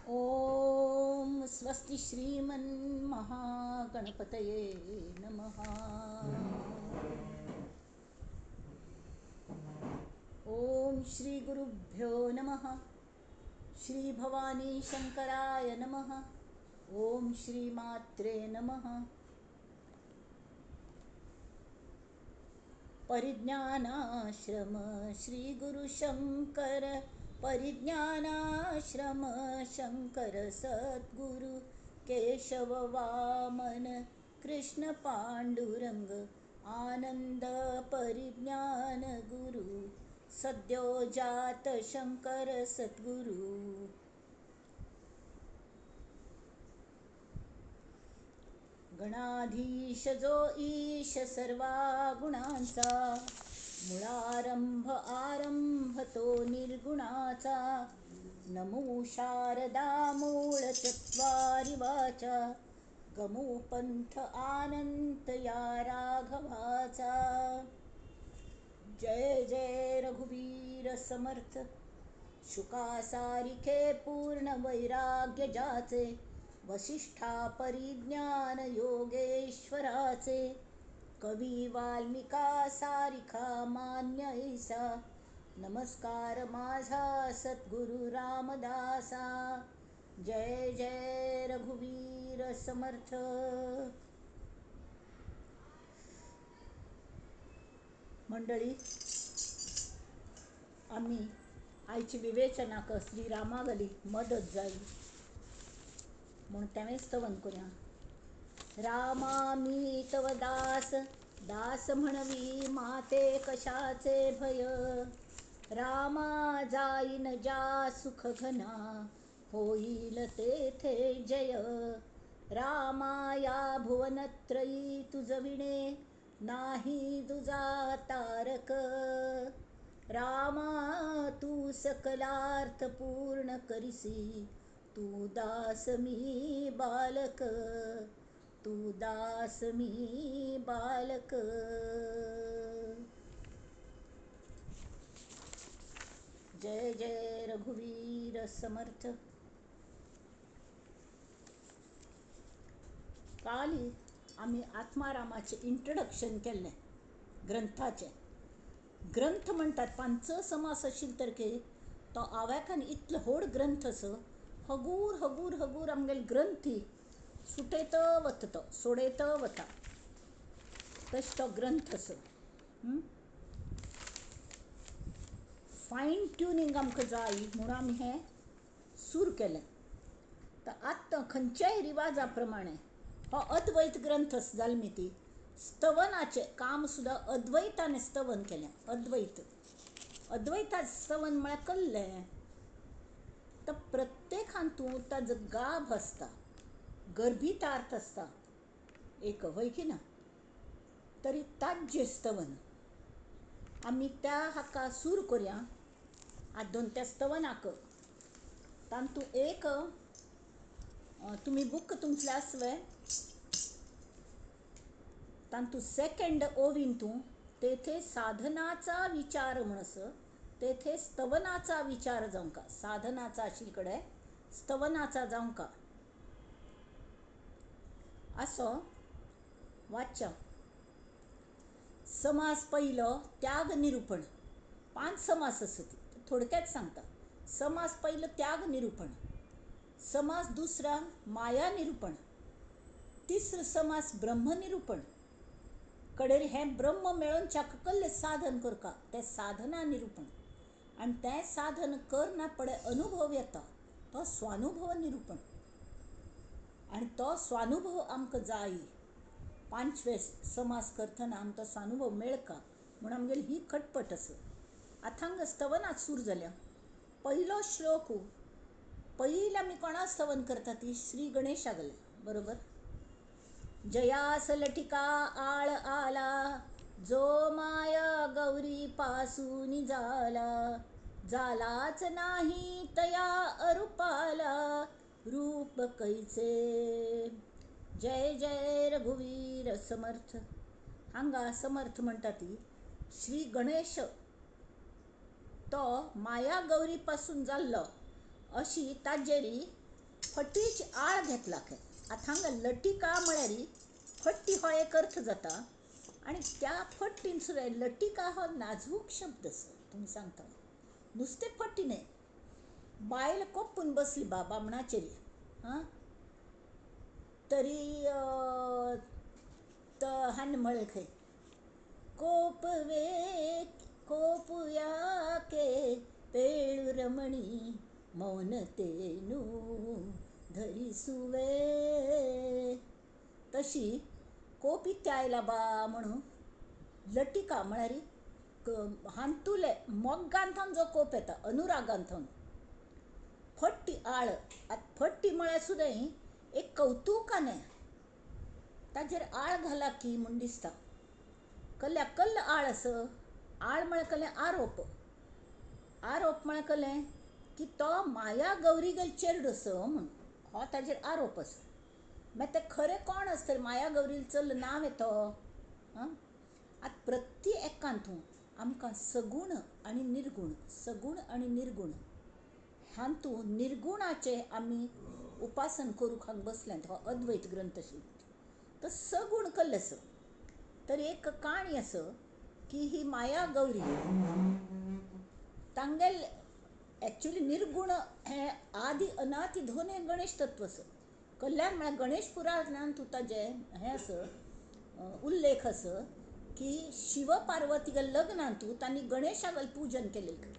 ओम स्वस्ति श्रीमन्महागणपतये नमः। ओम श्री गुरुभ्यो नमः। श्री भवानी शंकराय नमः। ओम श्री मात्रे नमः। परिज्ञानाश्रम श्री गुरु शंकर परिज्ञानाश्रम शंकर सद्गुरु केशव वामन कृष्ण पांडुरंग आनंद परिज्ञान गुरु सद्यो जात शंकर सद्गुरु। गणाधीश जो ईश सर्वा गुणांचा मुळारंभ आरंभ तो निर्गुणाचा नमो शारदा मूळ चत्वारि वाचा गमो पंथ आनंत या राघवाचा। जय जय रघुवीर समर्थ शुका सारिखे पूर्ण वैराग्य जाचे वसिष्ठा परिज्ञान योगेश्वराचे कवी वाल्मिका सारिखा मान्य ऐसा नमस्कार माझा सद्गुरु रामदासा। जय जय रघुवीर समर्थ। मंडळी, आम्ही आईची विवेचना क श्रीरामागली मदत जाई म्हणून त्याने स्तवन करूया। रामा मी तव दास दास म्हणवी माते कशाचे भय रामा जाईन जा सुख घना होईल तेथे जय रामा या भुवनत्रयी तुझ विणे नाही दुजा तारक रामा तू सकलार्थ पूर्ण करिसी तू दास मी बालक तू दास मी बालक। जय जय रघुवीर समर्थ। काली आम्ही आत्मारामाचे इंट्रोडक्शन केले ग्रंथाचे। ग्रंथ म्हणतात पांच समास असेल तर के तो आव्याखान इतलं होड ग्रंथस हगूर हगूर हगूर आमगेल ग्रंथी सुटेत वतत सोडेत वता तस तो ग्रंथस फायन ट्युनिंग आमकां जाय म्हणून आमी हें सूर केलें। तर आतां खंयच्याय रिवाजा प्रमाणे हो अद्वैत ग्रंथस जाल्मी ती स्तवनाचें काम सुद्दां अद्वैतान स्तवन केलें। अद्वैता स्तवन म्हळ्यार कल्लें तर प्रत्येक हातूंत ताजो गाभ आसता गर्भितार्थ आसता एक होय की ना। तरी ताजें स्तवन आमी त्या हाका सूर करूया। आदोन त्या स्तवनाक तातूंत एक तुमी बूक तुमचें आसलें तातूंत सेकंड ओविंतू तेथे साधनाचा विचार म्हणस तेथे स्तवनाचा विचार जावंका साधनाचा आशिल्ले स्तवनाचा जावंका असो वाच्या। समास पहिलो त्याग निरूपण 5 समास असत थोडक्यात सांगता। समास पहिलो त्याग निरूपण समास दुसरा माया निरूपण तिसरो समास ब्रह्म निरूपण कडेर हें ब्रह्म मेळोन चाक कसलें साधन करता तें साधना निरूपण आनी तें साधन करना पडे अनुभव येता तो स्वानुभव निरूपण आनी तो स्वानुभव आमकां जाय। 5वे समास करतना आमकां स्वानुभव मेळका म्हूण आमगेली ही खटपट आसा। आथांग स्तवनाक सूर जाल्या। पहिलो श्लोक पयलीं आमी कोणा स्तवन करता ती श्री गणेशागले बरोबर। जयास लठिका आळ आला जो माया गौरी पासून झाला झालाच नाही तया अरूपाला रूप कैचे। जय जय रघुवीर समर्थ। हांगा समर्थ म्हणटा ती श्री गणेश तो माया गौरी पासून जाल्लो अशी ताजेरी फटीची आळ घेतला काय आता हांगा लटिका म्हळ्यार फट्टी हो एक अर्थ जाता आणि त्या फट्टीन सुद्दां लटिका हो नाजूक शब्द आसा तुमी सांगता नुसते फट्टी न्हय बायल कोपून बसली बामणाचेर हां तरी हान म्हळें खंय कोपवे कोपुया के पेळू रमणी मौनतेनु धरिसुवे तशी कोप इथे आयला बा म्हणून लटिका म्हळ्यार हांतुले मोग्गांथावन जो कोप येता अनुरागांथावन फट्टी आळ आता फट्टी म्हळ्यार सुद्दां एक कौतुकाने ताजेर आळ घाला की म्हूण दिसता कल्ल्या कल्ल आळ असं आळ म्हळ्यार कल्लें आरोप आरोप म्हळ्यार कल्लें की तो माया गौरी गेल चेडूं असो म्हूण हो ताजेर आरोप आसा मागीर तें खरें कोण आसतलें माया गौरीचें नांव येतो आतां प्रत्येकांतूं आमकां सगूण आनी निर्गुण सगूण आनी निर्गुण हातूंत निर्गुणाचें आमी उपासन करूंक हांगा बसल्यांत हो अद्वैत ग्रंथ शिकता तो सगूण कल्ले आसा तर एक काणी आसा की ही माया गौरी तांगेल एक्चुअली निर्गुण हें आदी अनादी दोन हें गणेश तत्व आसा कल्याण म्हळ्यार गणेश पुराणांत ताजें हें आसा उल्लेख आसा की शिव पार्वती गेल लग्नांतू तांणी गणेशागल पूजन केलेलें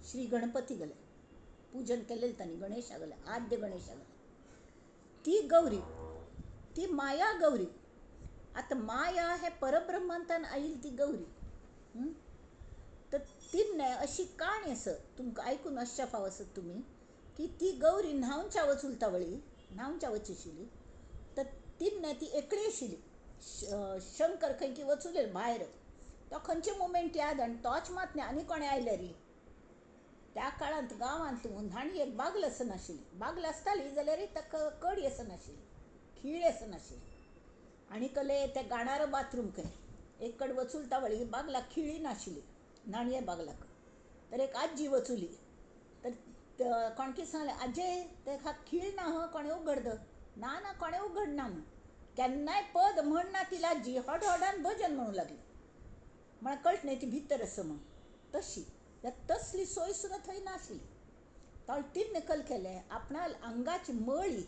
श्री गणपती गेले पूजन केलेलें तांणी गणेशागले आद्य गणेशागले ती गौरी ती माया गौरी आतां माया हे परब्रह्मांतान आयिल्ली ती गौरी तर तिन्ने अशी काणी आसा तुमकां आयकून आसच्या फाव आसत तुमी की ती गौरी न्हांवच्या वचूलता वळी न्हांवच्या वचिशिल्ली तर तिन्ने ती एकडी आशिल्ली शंकर खंय की वचूले भायर तो खंयचे मुमेंट याद आनी तोच मात न्ही आनी कोणें आयले री त्या काळांत गांवांत न्हाणी एक बागल आसनाशिल्ली बागल आसताली जाल्यार ताका कडी आसनाशिल्ली खीळ आसनाशिल्ली आनी कले ते गाणारो बाथरूम खंय एक कड वचूलता वळी बागलाक खिळी नाशिल्ली न्हाणये बागलाक तर एक आजी वचुली तर कोणकी सांगलें आजे तेका खीळ ना हं कोणें उगड ना ना कोणें उगडना म्हूण केन्नाय पद म्हणना ती लाजी हॉड हॉडान भजन म्हणूं लागली म्हळ्यार कळट न्ही ती भितर आसा म्हूण तशी तसली सोय सुद्दां थंय नाशिल्ली तो तिन्न कल केलें आपणा आंगाची मळी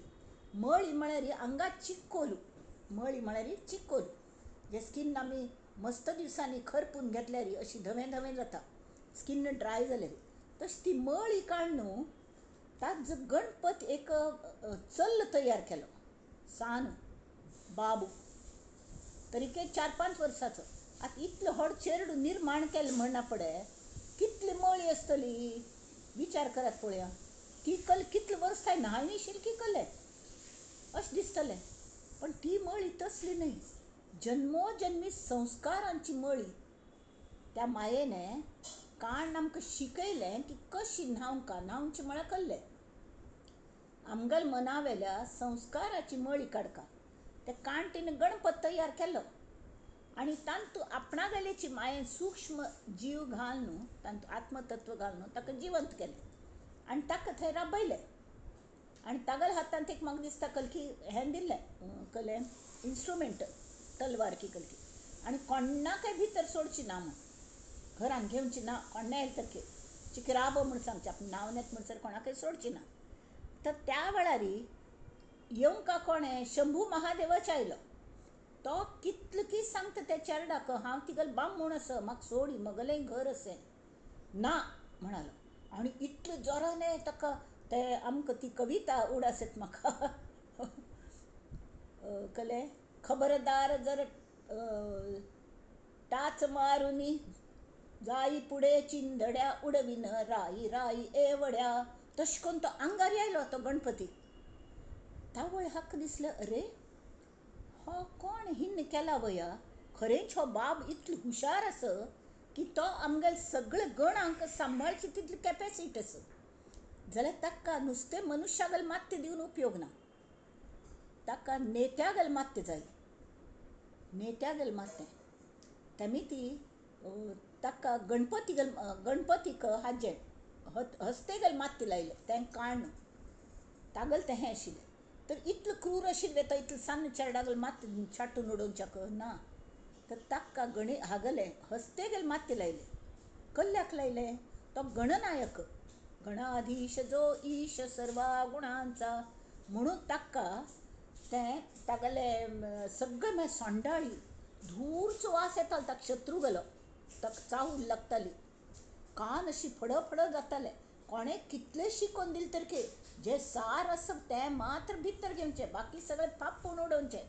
मळी म्हळ्यार आंगात चिक्कोलू मळी म्हळ्यार चिक्कोलू जे स्कीन आमी मस्त दिवसांनी खरपून घेतल्यार अशी धवें धवें जाता स्कीन ड्राय जाल्यार तशी ती मळी काडून ताजो गणपत एक चल्ल तयार केलो सानू बाबू तरीके 4-5 वर्साचो आतां इतलो व्हड चेडूं निर्माण केलें म्हणना पडे कितली मळी आसतली विचार करात पळया ती कल कितले वर्स थंय न्हायनाशिल्ली की कले अशें दिसतलें पण ती मळी तसली न्ही जन्मोजन्मी संस्कारांची मळी त्या मायेने काण आमकां शिकयलें की कशी न्हांवची म्हळ्यार कल्लें आमगेल मना वेल्या संस्काराची मळी काडका ते काण तिने गणपत तयार केलो आनी तांतू आपणा गेलेची मायेन सूक्ष्म जीव घालून तांतू आत्मतत्व घालून ताका जिवंत केलें आनी ताका थंय राबयलें आनी तागेल्या हातांत एक म्हाका दिसता कलकी हें दिल्लें कलें इन्स्ट्रुमेंट तलवार की कलकी आनी कोणाकय भितर सोडची ना म्हूण घरान घेवची ना कोणे येल तर चिकी राबो म्हूण सांगचें आपणें नांव नेत म्हणसर कोणाकय सोडची ना तर त्या वेळार येवंका कोणें शंभू महादेवाच आयलो तो कितलो की सांगता त्या चेडवाक हांव तिगल बामूण आसा म्हाका सोडी म्हगेलें घर असें ना म्हणालो आनी इतलो जोरान ताका ते आमकां ती कविता उडासत म्हाका कले खबरदार जर टाच मारुनी जाई पुढे चिंधड्या उडविन राई राई एवढ्या तशें करून तो आंगार आयलो तो गणपती तावळ हाका दिसलें अरे हो कोण हिन्न केला वया खरेंच हो बाब इतलो हुशार आसा की तो आमगेले सगळे गण हांकां सांबाळची तितली कॅपॅसिटी आसा जाल्यार ताका नुस्तें मनुश्यागेल मात्ते दिवन उपयोग ना ताका नेत्यागेल मात्ते जाय नेत्यागेल मात्तें तेमी ती ताका गणपतीक हाजें हस्तेगेल मात्ते लायले तें काण तागल तें हें आशिल्लें. तर इतलो क्रूर आशिल्लें तो इतलो सान्न चेडागल मात छाटून उडोवच्याक ना. तर ताका हागले हस्ते गेले मात्ते लायले. कल्ल्याक लायले? तो गणनायक, गणाधीश जो ईश सर्वा गुणांचा, म्हणून ताका तें तागेले सगळे मागीर सोंडाळी धूरचो वास येतालो. ताका शत्रू गेलो, ताका चावूंक लागताली, कान अशी फड जाताले. कोणें कितले शिकोवन दिले तरके जे सार आसा तें मात्र भितर घेवचें, बाकी सगळे पापून उडोवचे.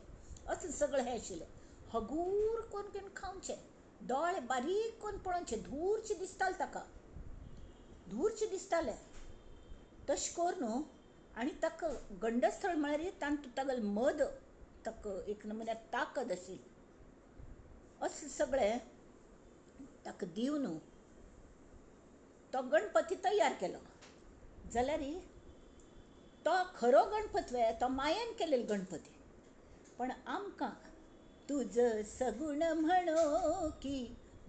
असलें सगळें हें आशिल्लें. हगूर करून खावचें, दोळे बारीक करून पळोवचे, धूरचें दिसतालें ताका, धूरचें दिसतालें. तशें कर न्हू. आनी ताका गंडस्थळ म्हळ्यार तांतूं तागेलें मद, ताका एक नमुन्याक ताकद आशिल्ली. असलें सगळें ताका दिवन तो गणपती तयार केलो. जाल्यार तो खरो गणपती तो मायेन केलेलो गणपती. पण आमकां तुझ सगुण म्हणो की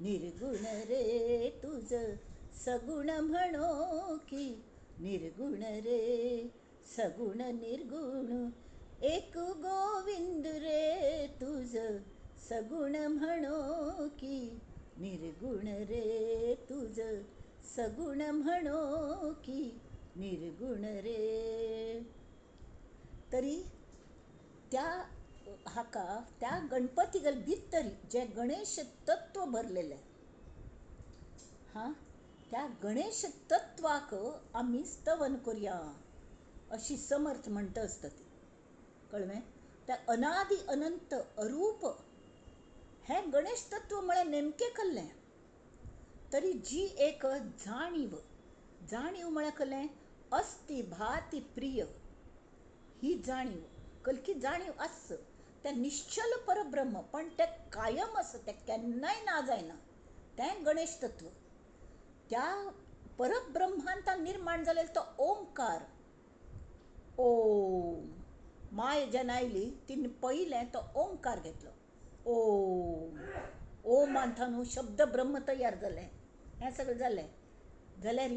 निर्गुण रे, तुझ सगुण म्हणो की निर्गुण रे, सगुण निर्गुण एक गोविंद रे, तुझ सगुण म्हणो की निर्गुण रे, तुझ सगुण म्हणो की निर्गुण रे. तरी त्या त्या गणपतीगेल भितर जे गणेश तत्व भरलेले, त्या गणेश तत्वाक आमी स्तवन करूया अशी समर्थ म्हणटा आसता ती. कळ्ळें? त्या अनादि अनंत अरूप हें गणेश तत्व म्हळ्यार नेमकें कसलें? तरी जी एक जाणीव म्हळ्यार कसलें? अस्ति भाती प्रिय, ही जाणीव, कलकी जाणीव आस तें निश्चल परब्रह्म, पण तें कायम आसा, तें केन्नाय ना जायना. तें गणेश तत्व. त्या परब्रह्मांत निर्माण जालेलो तो ओंकार. ओम. माय जेन्ना आयली तिणें पयलें तो ओंकार घेतलो. ओम. ओमांतून शब्द ब्रह्म तयार जालें. हें सगळें जालें. जाल्यार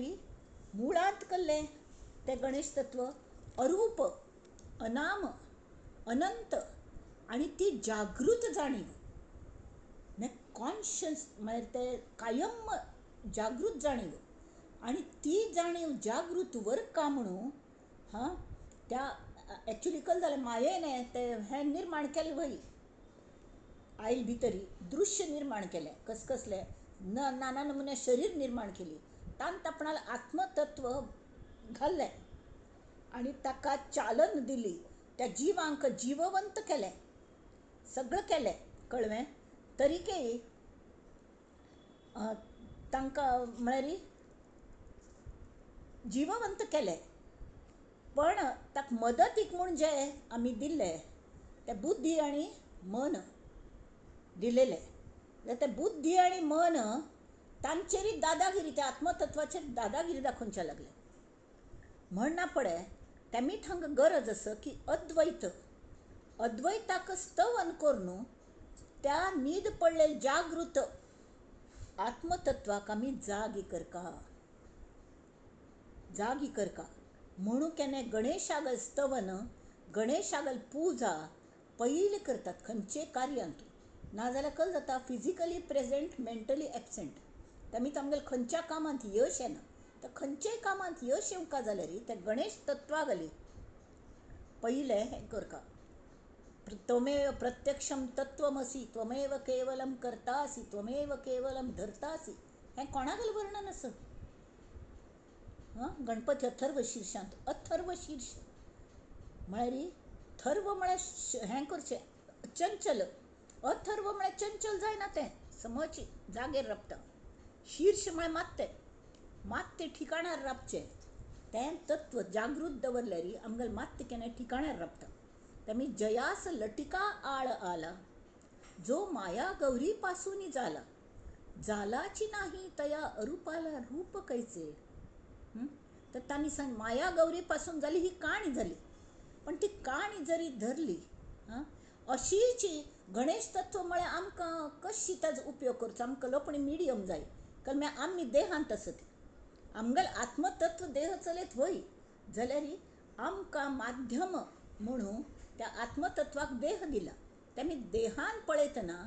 मुळांत कसलें तें गणेश तत्व? अरूप, अनाम, अनंत, आनी ती जागृत जाणीव. कॉन्शियस म्हळ्यार ते कायम जागृत जाणीव. आनी ती जाणीव जागृत वरका म्हणून त्या एक्चुली कशें जालें, मायेन हें निर्माण केलें वय आयल भितरी दृश्य निर्माण केलें. कसलें नाना नमुन्या शरीर निर्माण केली, तांत आपणाल आत्मतत्व घाल्लें आनी ताका चालन दिली. त्या जिवांक जिववंत केलें, सगळं केलें. कळ्ळें? तरीके तांकां म्हळ्यार जिववंत केलें. पण ताका मदतीक म्हूण जे आमी दिल्ले ते बुद्धी आनी मन दिलेले. ते बुद्धी आनी मन तांचेरय दादागिरी, त्या आत्मतत्वाचेर दादागिरी दाखोवचे लागले. म्हणना पडे तेमी हांगा गरज आसा की अद्वैताक स्तवन करून त्या न्हीद पडलेल्या जागृत आत्मतत्वाक आमी जागी करका. म्हणून केन्ना गणेशागल स्तवन, गणेशागल पुजा पयलीं करतात खंयचेय कार्यांत. नाजाल्यार कशें जाता, फिजिकली प्रेजेंट मेंटली एबसेंट. तेमी तांगेल्या खंयच्या कामांत यश येना. तर खंयच्याय कामांत यश येवंक जाल्यार ते गणेश तत्वागली पयलें हें करता. त्वमेव प्रत्यक्षम तत्वमसि, त्वमेव केवलम कर्तासि, त्वमेव केवलम धर्तासि. हें कोणागेलें वर्णन आसा? गणपती अथर्व शीर्षांत. अथर्व शीर्ष म्हळ्यार थर्व म्हळ्यार हें करचें, चंचल. अथर्व म्हळ्यार चंचल जायना, तें समची जागेर राबता. शीर्ष म्हळ्यार मात्ते ठिकाणार राबचें. तें तत्व जागृत दवरल्यार आमगेलें मात्ते केन्ना ठिकाणार राबता. तेमी जयास लटिका आळ आला, जो माया गौरी पासून जालाची नाही तया अरूपाला रूप कैचे. तर तांणी सांग माया गौरी पासून जाली ही काणी जाली. पण ती काणी जरी धरली अशीच गणेश तत्व म्हळ्यार आमकां कशी ताजो उपयोग करचो. आमकां लोपणी मिडियम जाय. कारण आमी देहांत आसत, आमगेलें आत्मतत्व देह चलयत वय जाल्यार आमकां माध्यम म्हणून त्या आत्मतत्वाक देह दिला. त्यांनी देहान पळयतना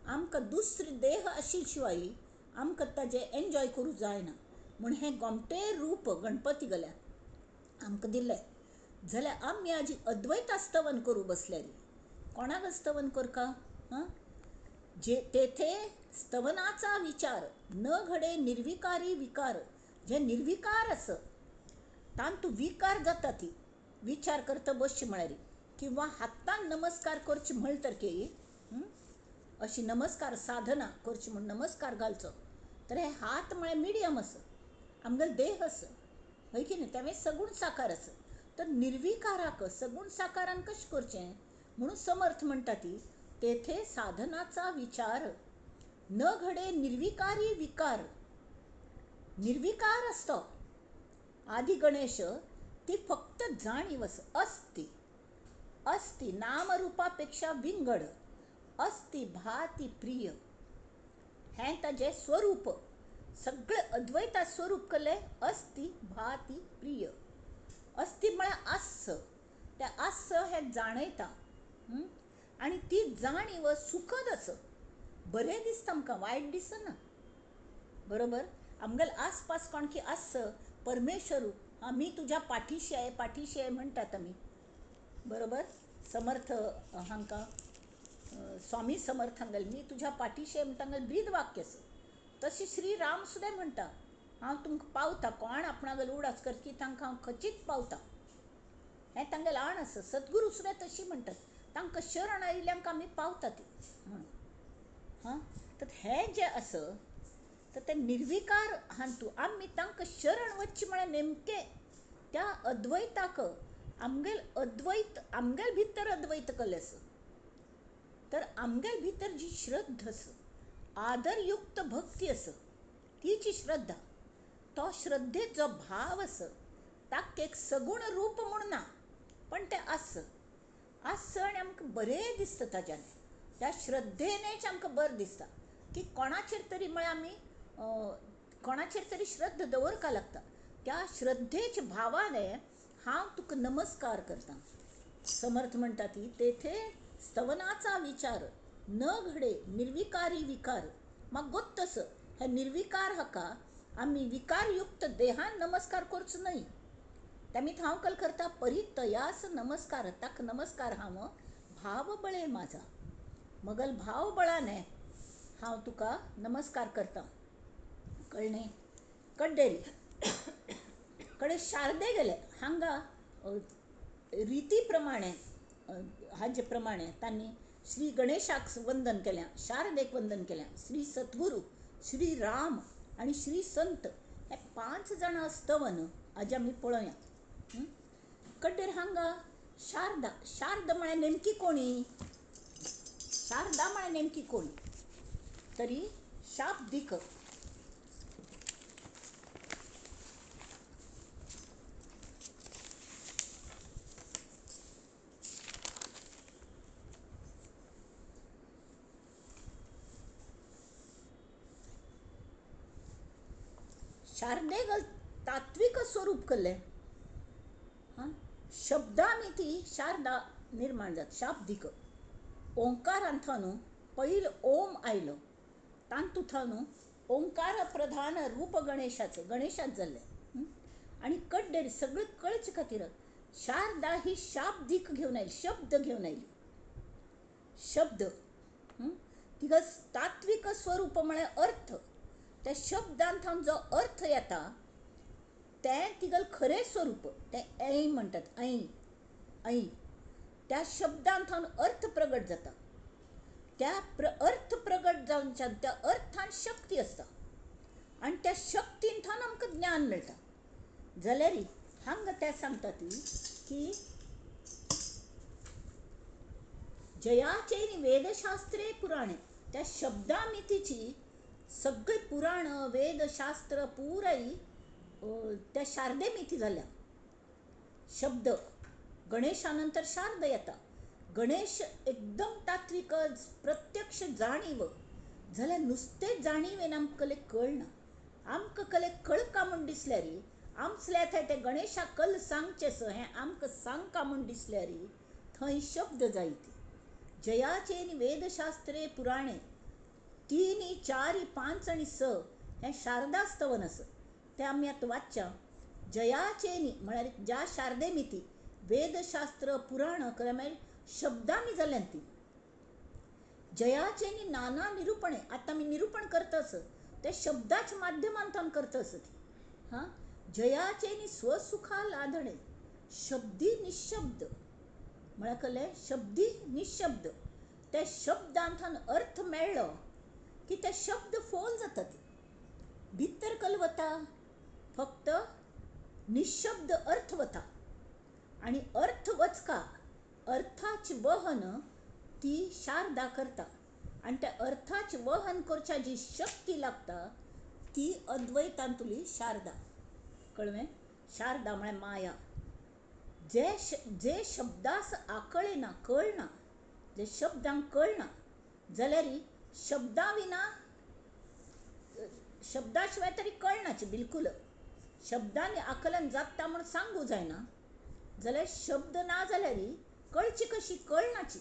आमकां दुसरे देह आशिल्ले शिवाय आमकां ताजें एन्जॉय करूं जायना. म्हूण हें गोमटें रूप गणपती गल्यार आमकां दिल्लें. जाल्यार आमी आजी अद्वैता स्तवन करूं बसलेली. कोणाक स्तवन करका? जे तेथे स्तवनाचा विचार न घडे निर्विकारी विकार. जे निर्विकार आस तांतू विकार जाता ती विचार करता बसची म्हळ्यार, किंवा हातान नमस्कार करची म्हणटर की अशी नमस्कार साधना करची म्हण नमस्कार घालचो. तर हे हात म्हळ्यार मिडियम आस, आमगेलो देह आस, हय की न्ही, तेवे सगूण साकार आस. तर निर्विकाराक सगूण साकारान कशें करचें म्हणून समर्थ म्हणटा ती तेथे साधनाचा विचार न घडे निर्विकारी विकार. निर्विकार असतो आदि गणेश, ती फक्त जाणीव असती. अस्ति नामरूपापेक्षा विंगड, अस्ति भाती प्रिय. हें ताजें स्वरूप सगळे अद्वैता स्वरूप केले. अस्ति भाती प्रिय. अस्ति म्हळ्यार आस, त्या आस हें जाणयता. आनी ती जाणीव सुखद आस, बरें दिसता आमकां, वायट दिसना. बरोबर. आमगेल आसपास कोण की आस परमेश्वर, मी तुझ्या पाठीशी आहे पाठीशी आहे म्हणटात आमी. बरोबर. समर्थ हांकां स्वामी समर्थ हांगेल मी तुझ्या पाठीशी आहे म्हणटा ब्रीद वाक्य आसा. तशें श्री राम सुद्दां म्हणटा, हांव तुमकां पावता. कोण आपणागेल उडास कर की तांकां हांव खचीत पावता. हें तांगेलें आण आसा. सद्गुरू सुद्दां तशी म्हणटात, तांकां शरण आयिल्ल्यांक आमी पावता ती. तर हें जें आस तर ते निर्विकार हांतू आमी तांकां शरण वचचें म्हळ्यार नेमकें त्या अद्वैताक. आमगेल अद्वैत, आमगेल भितर अद्वैत केलें आसा. तर आमगेल भितर जी श्रद्धा आसा, आदरयुक्त भक्ती आसा, तीची श्रद्धा, तो श्रद्धेत जो भाव आसा ताका एक सगूण रूप म्हूण ना, पण तें आस आनी आमकां बरें दिसता ताज्यान. त्या श्रद्धेनेच आमकां बरें दिसता की कोणाचेर तरी म्हळ्यार आमी कोणाचेर तरी श्रद्धा दवरका लागता. त्या श्रद्धेच्या भावाने हांव तुका नमस्कार करता. समर्थ म्हणटा ती तेथे स्तवनाचा विचार न घडे निर्विकारी विकार. म्हाका गोत्तस हे निर्विकार हाका आमी विकारयुक्त देहान नमस्कार करचो न्हय. तेमी हांव कल करता परितयास नमस्कार. ताका नमस्कार हांव भाव बळे माझा, मगल भाव बळाने हांव तुका नमस्कार करता. कळ्ळें. कड्डेरी कडे शारदे गेले. हांगा रिती प्रमाणे हाजे प्रमाणे तांणी श्री गणेशाक वंदन केलें, शारदेक वंदन केलें. श्री सद्गुरू, श्री राम आनी श्री संत हे 5 जाणां स्तवन आज आमी पळोवया. कड्डेर हांगा शारदा. शारदा म्हळ्यार नेमकी कोणी? शारदा म्हळ्यार नेमकी कोणी? तरी शाब्दिक. शारदेगल तात्विक स्वरूप केलें. शब्दामिती शारदा निर्माण जाता. शाब्दिक ओंकारांतून पयलो ओम आयलो, तांतून ओंकार प्रधान रूप गणेशाच जाल्लें. आनी कड्डेर सगळें कळचे खातीर शारदा ही शाब्दिक घेवन आयली, शब्द घेवन आयली. शब्द तिका तात्विक स्वरूप म्हळ्यार अर्थ. त्या शब्दांतून जो अर्थ येता तें तिगल खरें स्वरूप, तें ऐ म्हणटात. ऐ त्या शब्दांतून अर्थ प्रगट जाता. त्या अर्थ प्रगट जावच्यान त्या अर्थान शक्ती आसता आनी त्या शक्तींतून आमकां ज्ञान मेळटा. जाल्यार हांगा ते सांगता ती की जयाचेर वेदशास्त्रे पुराणे. त्या शब्दामितीची सगळे पुराण वेदशास्त्र पुराय त्या शारदे मिती जाल्या. शब्द गणेशानंतर शारदा येता. गणेश एकदम तात्विक, प्रत्यक्ष जाणीव. जाल्यार नुस्तें जाणीवेन आमकां कळना. आमकां कळका म्हूण दिसल्यार आमसल्या थंय ते गणेशा कल सांगचेस हें आमकां सांगका म्हूण दिसल्यार थंय शब्द जायते. जयाचे नी वेदशास्त्रे पुराणे 3, 4, 5 आणि 6 हें शारदास्तवन आसा. तें आमी आतां वाचच्या. जयाचे नी म्हळ्यार ज्या शारदे मिती वेदशास्त्र पुराण म्हळ्यार शब्दांनी जाल्ल्यान ती. जयाचे नी नाना निरूपणे आतां आमी निरूपण करतस ते शब्दाच्या माध्यमांतल्यान करतस ती. हां, जयाचे नी स्वसुखा लादणे शब्दी निशब्द म्हळ्यार कळ्ळें, शब्दी निशब्द. ते शब्दांतल्यान अर्थ मेळ्ळो की ते शब्द फोल जातात. भितर कल वता फक्त निशब्द अर्थ वता आणि अर्थ वचका अर्थाचे वहन ती शारदा करता. आणि त्या अर्थाचे वहन करच्या जी शक्ती लागता ती अद्वैतांतुली शारदा. कळ्ळें? शारदा म्हळ्यार माया. जे शब्दास आकळेना कळना, जे शब्दांक कळना जाल्यार शब्दा विना शब्दा शिवाय तरी कळनाची बिलकुल. शब्दांनी आकलन जाता म्हणून सांगू जायना जाल्यार शब्द ना जाल्यार कळची कशी, कळनाची.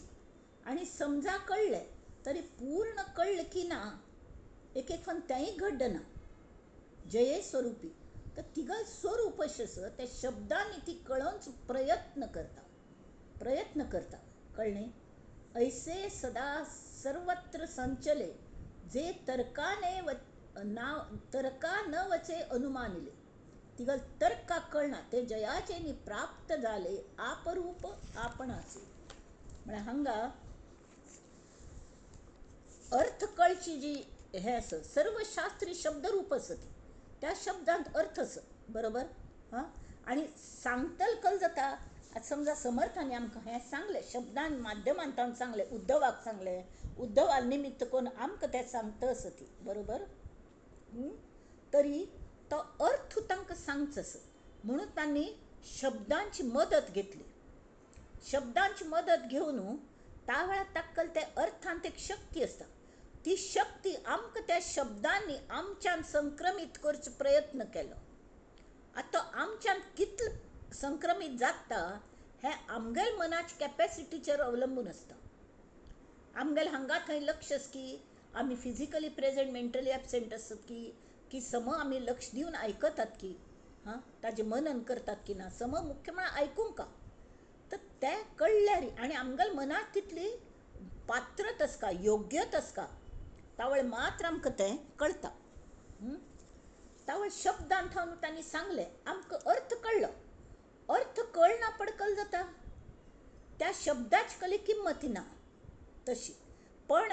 आणि समजा कळले तरी पूर्ण कळलं की ना एक एक फावट तेंय घडना जये स्वरूपी. तर तिगल स्वरूप अशें त्या शब्दांनी ती कळोवच प्रयत्न करता. कळ्ळें? ऐसे सदा सर्वत्र संचले जे तर्का न वचे अनुमानिले. तिगल तर्का कळना ते जयाचे नी प्राप्त झाले आपरूप आपणाचे. म्हळ्यार हांगा अर्थ कळची जी हे आसा सर्व शास्त्री शब्दरूप आसा त्या शब्दांत अर्थ आसा. बरोबर? हां, आणि सांगतल कल जाता. आतां समजा समर्थांनी आमकां हें सांगलें शब्दान माध्यमांतल्यान सांगलें, उद्धवाक सांगलें, उद्धवा निमित्त करून आमकां तें सांगतस ती. बरोबर? तरी तो अर्थ तांकां सांगचस म्हणून तांणी शब्दांची मदत घेतली. शब्दांची मदत घेवन त्या वेळार ताक्कल ते अर्थांत एक शक्ती आसता. ती शक्ती आमकां त्या शब्दांनी आमच्यान संक्रमीत करचो प्रयत्न केलो. आतां आमच्यान कितलें संक्रमीत जाता हें आमगेल मनाच्या कॅपॅसिटीचेर अवलंबून आसता. आमगेल हांगा थंय लक्ष आसा की आमी फिजिकली प्रेझेंट मेंटली एबसेंट आसत की सम आमी लक्ष दिवन आयकतात की हां ताजें मनन करतात की ना. सम मुख्य म्हळ्यार आयकूंक का. तर तें कळल्यार आनी आमगेल मनाक तितली पात्रत आसका, योग्यत आसका तावळे मात्र आमकां तें कळटा. तावळे शब्दांत तांणी सांगलें आमकां अर्थ कळ्ळो. अर्थ कळना पडकल जाता त्या शब्दाची कली किंमत ना तशी. पण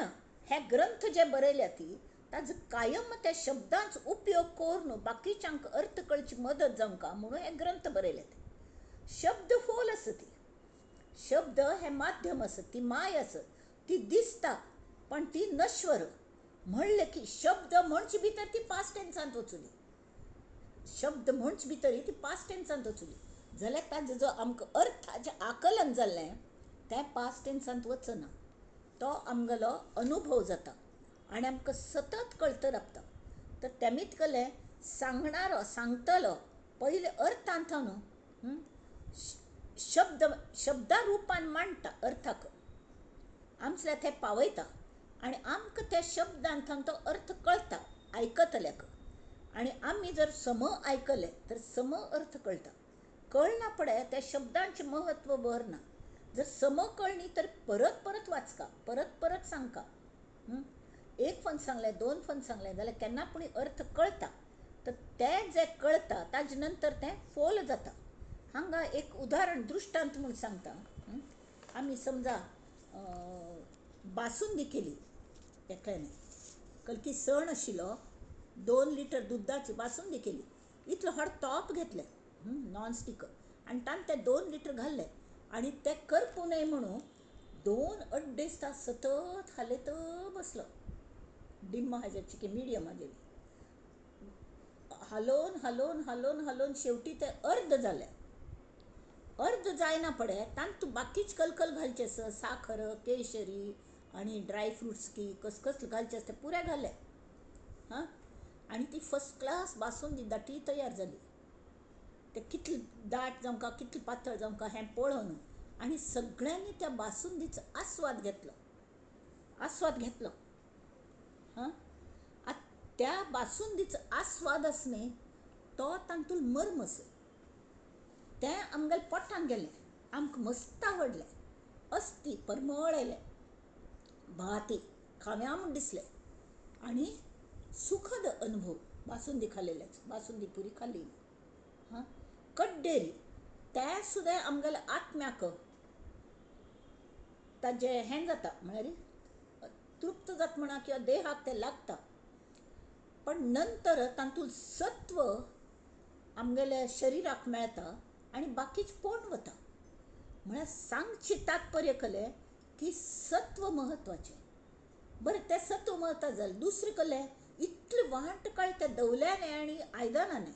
हे ग्रंथ जे बरयल्या ती ताजो कायम त्या शब्दांचो उपयोग करून बाकीच्यांक अर्थ कळची मदत जावंका म्हणून हे ग्रंथ बरयले. शब्द फोल आसा ती. शब्द हे माध्यम आसा, ती माय आसा, ती दिसता पण ती नश्वर. म्हणलें की शब्द म्हणचे भितर ती पास्ट टेन्सांत वचुली. शब्द म्हणचे भितर ती पास्ट टेन्सांत वचुली जाल्यार ताजो जो आमकां अर्थाचें आकलन जाल्लें तें पास्ट टेन्सांत वचना. तो आमगेलो अनुभव जाता आनी आमकां सतत कळत रावता. तर तेमीत कलें सांगणारो सांगतलो पयले अर्थांत न्हू शब्दा रुपान मांडटा अर्थाक आमचल्या थंय पावयता आनी आमकां त्या शब्दांतल्यान तो अर्थ कळटा आयकतल्याक. आनी आमी जर सम आयकलें तर सम अर्थ कळटा. कळना पडे त्या शब्दांचें महत्व भरना. जर सम कळनी तर परत परत वाचका, परत परत सांगका. एक फन सांगलें, 2 फन सांगलें जाल्यार केन्ना पूण अर्थ कळटा. तर तें जें कळटा ताजे नंतर तें फोल जाता. हांगा एक उदाहरण दृश्टांत म्हूण सांगता. आमी समजा बासुंदी केली एकल्यान कलकी सण आशिल्लो 2 लिटर दुदाची बासुंदी केली. इतलो व्हड तोप घेतलें नॉन स्टिक आनी तांत ते 2 लिटर घाल्ले आनी ते करपू न्हय म्हणून 2-2.5 तास सतत हालयत बसलो. डिम्म हाजेरची की मिडियम हाजेर हालोवन हालोवन हालोवन हालोवन शेवटी ते अर्द जालें. अर्द जायना पडे तांत बाकीच कलकल घालचे साखर, केशरी आनी ड्राय फ्रुट्स की कसले घालचे आसता पुरे घाले. हां, आनी ती फस्ट क्लास बासुंदी दाटी तयार जाली. ते कितले दाट जावं कितले पातळ जावं हें पळोवन आनी सगळ्यांनी त्या बासुंदीचो आस्वाद घेतलो. हां, त्या बासुंदीचो आस्वाद आसा न्ही तो तातूंत मर्म आसा. तें आमगेल्या पोटान गेलें, आमकां मस्त आवडलें. अस्ती परमळ येलें, भाती खाव्या म्हूण दिसलें आनी सुखद अनुभव बासुंदी खाल्लेल्याचो. बासुंदी पुरी खाल्ली. हां, कड्डेरी तें सुद्दां आमगेल्या आत्म्याक ताजें हें जाता म्हळ्यार तृप्त जाता म्हणा किंवा देहाक तें लागता. पण नंतर तातूंत सत्व आमगेल्या शरिराक मेळटा आनी बाकीचें पोट वता. म्हळ्यार सांगची तात्पर्य कलें की सत्व म्हत्वाचें. बरें, तें सत्व म्हत्वाचें जालें. दुसरें कलें इतलें वांट काळी त्या दवल्यानी आनी आयदनांनी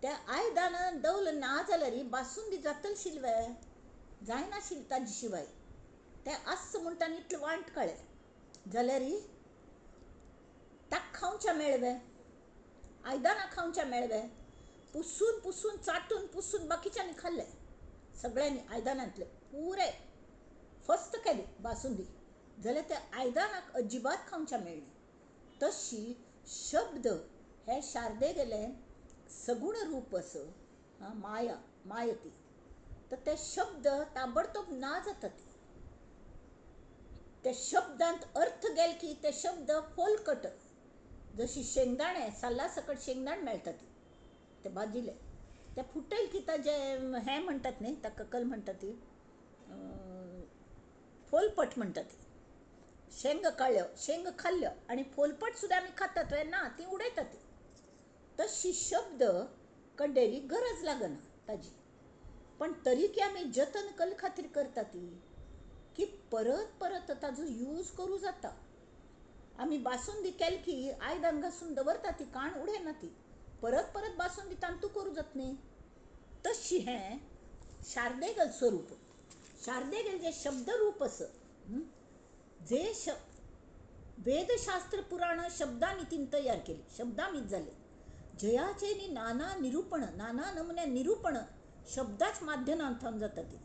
त्या आयदनां दवल ना जाल्यार बासुंदी जातली आशिल्ली जायनाशिल्ली ताजे शिवाय. तें आस म्हणटा आनी इतलें वांट काळें जाल्यार ताका खावचें मेळवें, आयदनां खावचें मेळवें. पुसून पुसून चाटून पुसून बाकीच्यांनी खाल्लें. सगळ्यांनी आयदनांतलें पुरें फस्त केली बासुंदी जाल्यार त्या आयदनाक अजिबात खावचें मेळना. तशी शब्द हे शारदे गेलें सगुण रूप असं मायती. तर ते शब्द ताबडतोब ना जातात. ते शब्दांत अर्थ गेल की ते शब्द फोलकट. जशी शेंगदाणे साला सकट शेंगदाणे मेळटात ते भाजिले ते फुटले की ताजे हें म्हणटात न्ही, ताका कल म्हणटा ती फोलपट म्हणटा ती. शेंग काळ्यो शेंग खाल्ल्यो आनी फोलपट सुद्दां आमी खातात ना, ती उडयतात. तशी शब्द कड्डेरी गरज लागना ताजी. पण तरी की आमी जतन कल खातीर करता ती की परत परत ताजो यूज करूं जाता. आमी बासुंदी केली की आयदन घासून दवरता, ती काण उडयना ती. परत परत बासुंदी तांतू करूं जाता न्ही. तशी हें शारदेगल स्वरूप. शारदेगल जे शब्दरूप असं जे वेदशास्त्र पुराण शब्दांनी तिने तयार केली, शब्दांनीच झाले. जयाचे नी नाना निरूपण, नाना नमुने निरूपण शब्दाच माध्यमांतून जाता ती.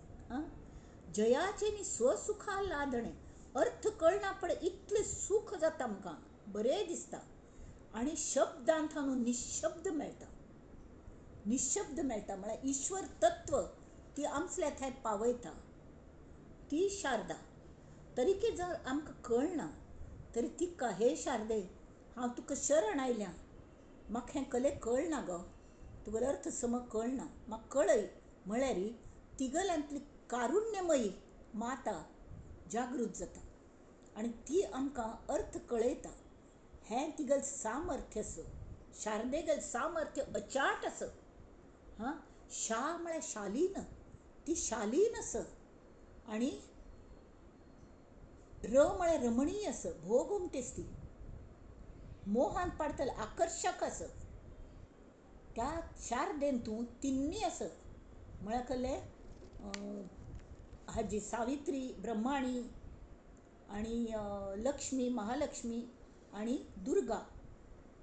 जयाचे नी स्वसुखा लादणे अर्थ कळना पण इतले सुख जाता आमकां, बरें दिसता. आनी शब्दांतून निशब्द मेळटा. निशब्द मेळटा म्हळ्यार ईश्वर तत्व ती आमचल्या थंय पावयता ती शारदा. तरी की जर आमकां कळना तरी तिका हे शारदे हांव तुका शरण आयल्या, म्हाका हें कले कळना गो, तुगेलो अर्थ सम कळना, म्हाका कळय म्हळ्यार तिगेल्यांतली कारुण्यमयी माता जागृत जाता आनी ती आमकां अर्थ कळयता. हें तिगेल सामर्थ्य आस. शारदेगेल सामर्थ्य अचाट आस. शा म्हळ्यार शालीन, ती शालीन आस. आनी र म्हळ्यार रमणीय आस, भोग उमटीस ती. मोहान पाडटले आकर्शक आस. त्या शारदेन तूं तिन्नी आस म्हळ्यार कळ्ळें. हाजी सावित्री ब्रह्माणी आनी लक्ष्मी महालक्ष्मी आनी दुर्गा.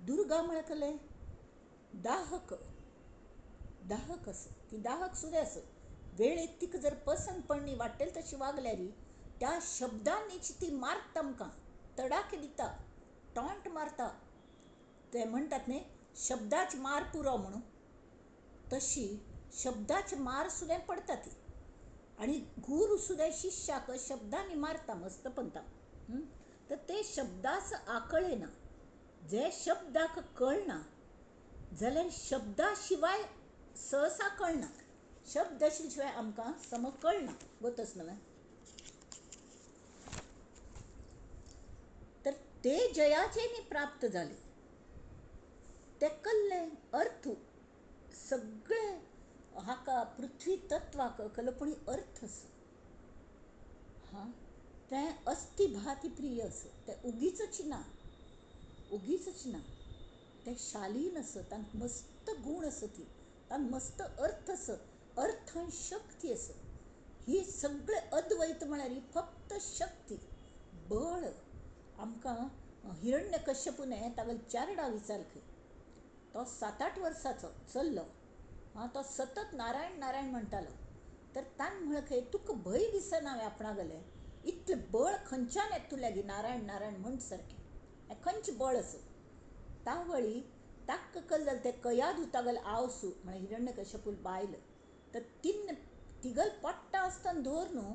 दुर्गा म्हळ्यार कळ्ळें दाहक आस. ती दाहक सुद्दां आस. वेळेक तिका जर पसंद पडली वाटेल तशी वागल्यार त्या शब्दांनीच ती मारता आमकां, तडाखे दिता, टॉंट मारता. ते म्हणटात न्ही शब्दाच मार पुरो म्हणून, तशी शब्दाचे मार सुद्दां पडटा ती. आनी गुरू सुद्दां शिश्याक शब्दांनी मारता मस्त पंता. तर ते शब्दास आकळेना. जे शब्दाक कळना जाल्यार शब्दा शिवाय सहसा कळना. शब्द आशिल्ले शिवाय आमकां सम कळना. गोतस न्हय. तर ते जयाचे न्ही प्राप्त जाले. ते कल्ले अर्थ सगळे हाका पृथ्वी तत्वाक कल्पणी अर्थ आस. तें अस्ति भाती प्रिय आस. तें उगीचच ना, उगीचच ना. तें शालीन आस, तांत मस्त गूण आस, ती तांत मस्त अर्थ आस, अर्थान शक्ती आस. ही सगळे अद्वैत म्हळ्यार फक्त शक्ती, बळ. आमकां हिरण्यकश्यपूने तागेले चारडा विचार केले. तो 7-8 वर्साचो चल्लो हां तो सतत नारायण नारायण म्हणटालो. तर तान म्हणखे तुका भंय दिसना आपणा गेले इतलें बळ खंयच्यान येता तुल्या गी नारायण नारायण म्हणट सारकें हें खंयचें बळ असो. तावळी ताक्क कल जालें तें कयाद उतागल आवसू म्हळ्यार हिरण्यकश्यपूल बायल. तर तिगल पडटा आसतना धर न्हू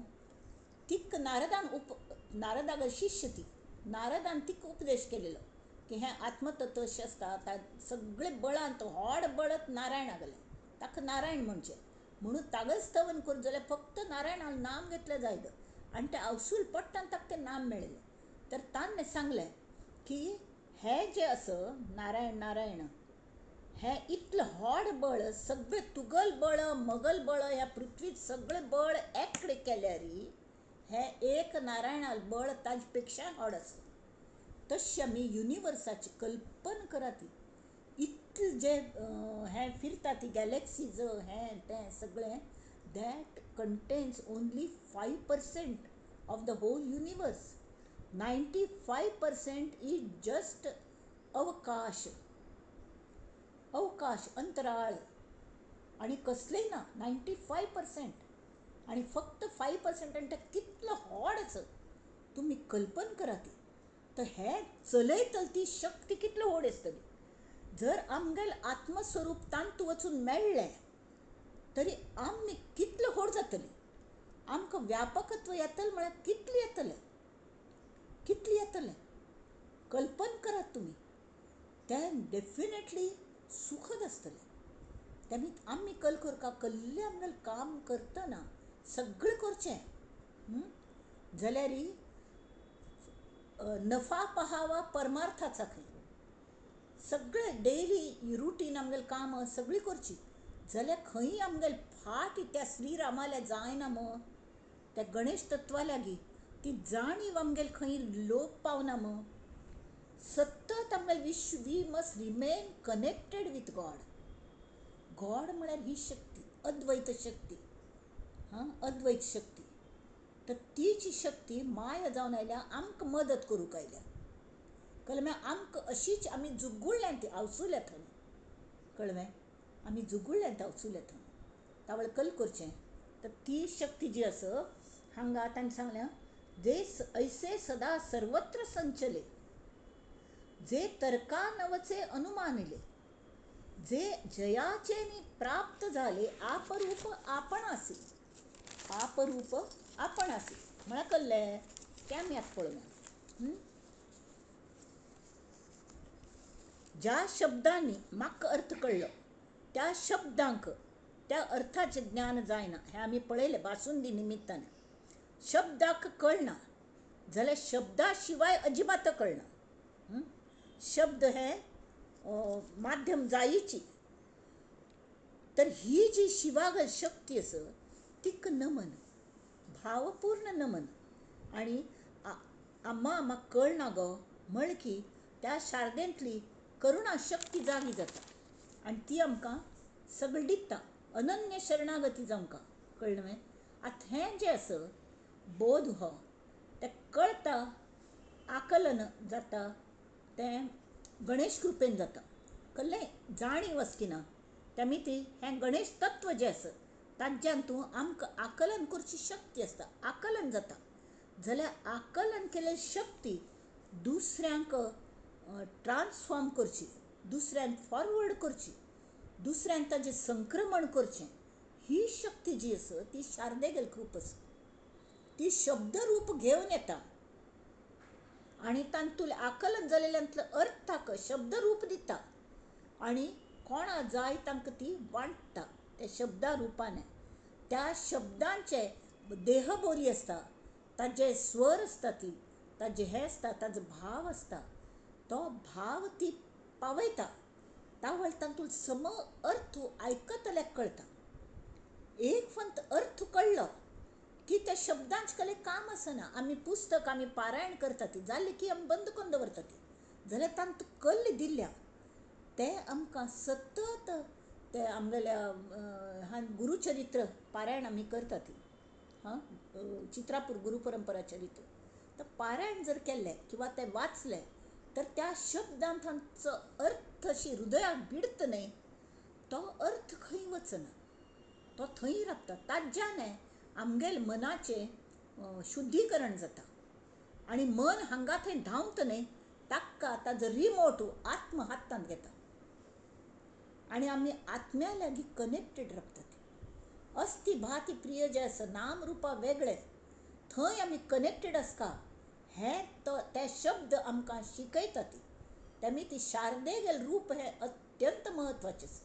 तिक नारदागल शिश्य ती नारदान तिक उपदेश केलेलो की हें आत्मतत्व अशें आसता सगळें बळांत व्हड बळत नारायणागलें ताका नारायण म्हणचें म्हणून तागच स्तवन करूं जाल्यार फक्त नारायणाचें नाम घेतलें जायत आनी तें अवसूल पडटा आनी ताका तें नाम मेळिल्लें. तर ताणें सांगलें की हें जें आसा नारायण नारायण हें इतलें व्हड बळ सगळें तुगल बळ मगल बळ ह्या पृथ्वीत सगळें बळ एककडे केल्यारी हें एक नारायणा बळ ताजे पेक्षा व्हड आसा. तशें आमी युनिवर्साची कल्पना करा ती इतलें जें हें फिरता ती गॅलेक्सीज हें तें सगळें that contains only 5% of the whole universe. 95% is just अवकाश अंतराळ आणि कसलेंय ना. 95% आणि फक्त 5% आणि तें कितलो व्हड आसा तुमी कल्पना करा ती. तर हें चलयतली ती शक्ती कितलो व्हड आसतली. जर आमगेल आत्मस्वरूप तांत वचून मेळ्ळें तरी आमी कितलो व्हड जातली. आमकां व्यापकत्व येतलें म्हळ्यार कितलें येतलें कल्पना करात तुमी. तें डेफिनेटली सुखद आसतलें. तेमी आमी कसलें आमगेलें काम करतना सगळें करचें जाल्यार नफा पहावा परमार्थाचा खंय. सगळें डेली रुटीन आमगेलें कामां सगळीं करचीं जाल्यार खंय आमगेलें फाट त्या श्रीरामाल्या जायना मो त्या गणेश तत्वा लागीं ती जाणीव आमगेली खंय लोप पावना मो. सतत आमगेलें we must remain connected with God. God म्हळ्यार ही शक्ती अद्वैत शक्ती. अद्वैत शक्ती. तर ती जी शक्ती माया जावन आयल्या आमकां मदत करूंक आयल्या. कळ्ळें. आमकां अशीच आमी जुगुळ्ळ्यांत आवसूल येता कळ्ळें. आमी जुगुळ्ळ्यांत आवसूल येता तावळ कल करचें. तर ती शक्ती जी आसा हांगा ताणें सांगलें जे ऐसे सदा सर्वत्र संचले जे तर्का नवचे अनुमानिले जे जयाचे प्राप्त झाले आपरूप आपणासी. आपरूप आपणासी म्हळ्यार कळ्ळें तें आमी आतां पळोवया. ज्या शब्दांनी म्हाका अर्थ कळ्ळो त्या शब्दांक त्या अर्थाचें ज्ञान जायना हें आमी पळयलें बासुंदी निमित्तान. शब्दाक कळना जाल्यार शब्दा शिवाय अजिबात कळना. शब्द हें माध्यम जायची. तर ही जी शिवागल शक्ती आसा तीक नमन भावपूर्ण नमन. आणि आम्हा कळना गो म्हण की त्या शारदेंतली करुणा शक्ती जागी जाता आनी ती आमकां सगळें दिता अनन्य शरणागती जावंका. कळ्ळें. आतां हें जें आसा बोध हो तें कळटा आकलन जाता तें गणेश कृपेन जाता. कळ्ळें. जाणीव आसची ना तेमी ती हें गणेश तत्व जें आसा तांच्यान तूं आमकां आकलन करची शक्ती आसता. आकलन जाता जाल्यार आकलन केलेली शक्ती दुसऱ्यांक ट्रान्सफॉर्म करची दुसऱ्यांक फॉरवर्ड करची दुसऱ्यांक ताजें संक्रमण करचें. ही शक्ती जी आसा ती शारदेगेल खूब आसा. ती शब्द रूप घेवन येता आनी तांतूंतलें आकलन जालेल्यांतलो अर्थाक शब्द रूप दिता आनी कोणा जाय तांकां ती वांटता त्या शब्दा रुपान. त्या शब्दांचे देह बोली आसता ताजे स्वर आसता ती ताजे हें आसता ताजो भाव आसता तो भाव ती पावयता. तावळ तांतूंत सम अर्थ आयकतल्याक कळटा. एक फंत अर्थ कळ्ळो की त्या शब्दांच कले काम आसना. आमी पुस्तक आमी पारायण करता ती जालें की आमी बंद करून दवरता ती जाल्यार तांत कल्ल दिल्या तें आमकां सतत तें आमगेल्या गुरुचरित्र पारायण आमी करता ती चित्रापूर गुरुपरंपरा चरित्र. तर पारायण जर केल्लें किंवा तें वाचलें तर त्या शब्दांत तांचो अर्थ अशी हृदयाक भिडता न्हय तो अर्थ खंय वचना, तो थंय रावता. ताज्यान आमगेल मनाचें शुद्धीकरण जाता. आणि मन हांगा थंय धांवता न्ही, ताका ताजो रिमोट आत्म हातांत घेता आणि आमी आत्म्या लागीं कनेक्टेड रावतात. अस्ती भाती प्रिय जे आसा, नाम रुपा वेगळे, थंय आमी कनेक्टेड आसता. हें ते शब्द आमकां शिकयता तेमी ती शारदेगेल रूप हें अत्यंत म्हत्वाचें आसा.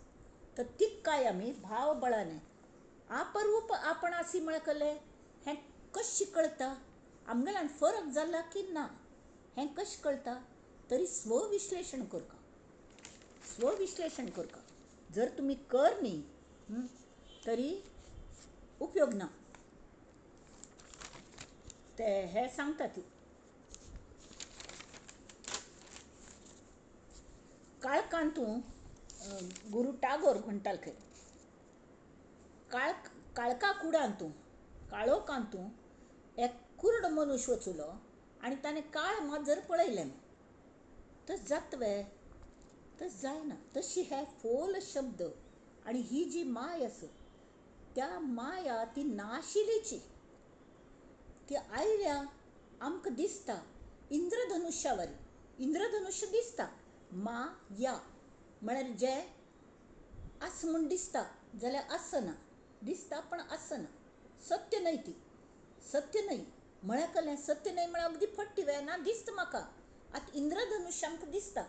तर तिकाय आमी भाव बळाने आपरूप आपणासी म्हळकले. हें कशें कळटा? आमगेल्यान फरक जाला की ना हें कशें कळटा? तरी स्वविश्लेशण करता. स्वविश्लेशण करता जर तुमी कर न्ही तरी उपयोग ना. ते हे सांगता ती काळकांतू गुरू टागोर म्हणटाल खंय, काळका कुडांतू काळोखांतू एक कुर्ड मनुष्य वचुलो आणि ताणें काळ माजर पळयलें. तस जातवे? तस जायना. तशी हे फोल शब्द आणि ही जी माय आसा, त्या माया ती नाशिल्लीची. ती आयल्या आमकां दिसता इंद्रधनुश्या वरी. इंद्रधनुश्य दिसता, माया म्हळ्यार जें आस म्हूण दिसता जाल्यार आसना. दिसता पण आसना. सत्य न्हय ती. सत्य न्हय म्हळ्यार सत्य न्हय म्हळ्यार अगदी फट्टी वे ना दिसता म्हाका. आतां इंद्रधनुश्य आमकां दिसता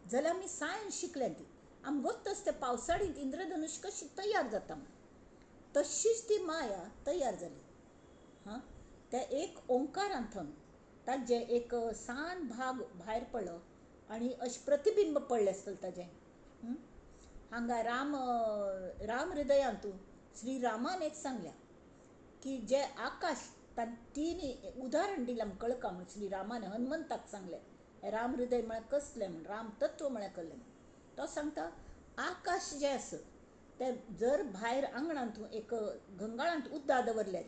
जाल्यार आमी सायन्स शिकल्या ती. आमकां गोत्तच ते पावसाळींत इंद्रधनुश्य कशी तयार जाता म्हण. तशीच ती माया तयार जाली. ते एक ओंकारांतून ताजे एक सान भाग भायर पडलो आणि अशें प्रतिबिंब पडलें आसतलें ताजें. हांगा राम हृदयांतू श्री रामान एक सांगल्या की जे आकाश, तीन उदाहरण दिलां कळका म्हण श्री रामान हनुमंताक सांगलें. राम हृदय म्हळ्यार कसलें म्हण, राम तत्व म्हळ्यार कसलें म्हण. तो सांगता आकाश जें आसा तें जर भायर आंगणांतू एक गंगाळांत उदक दवरल्यार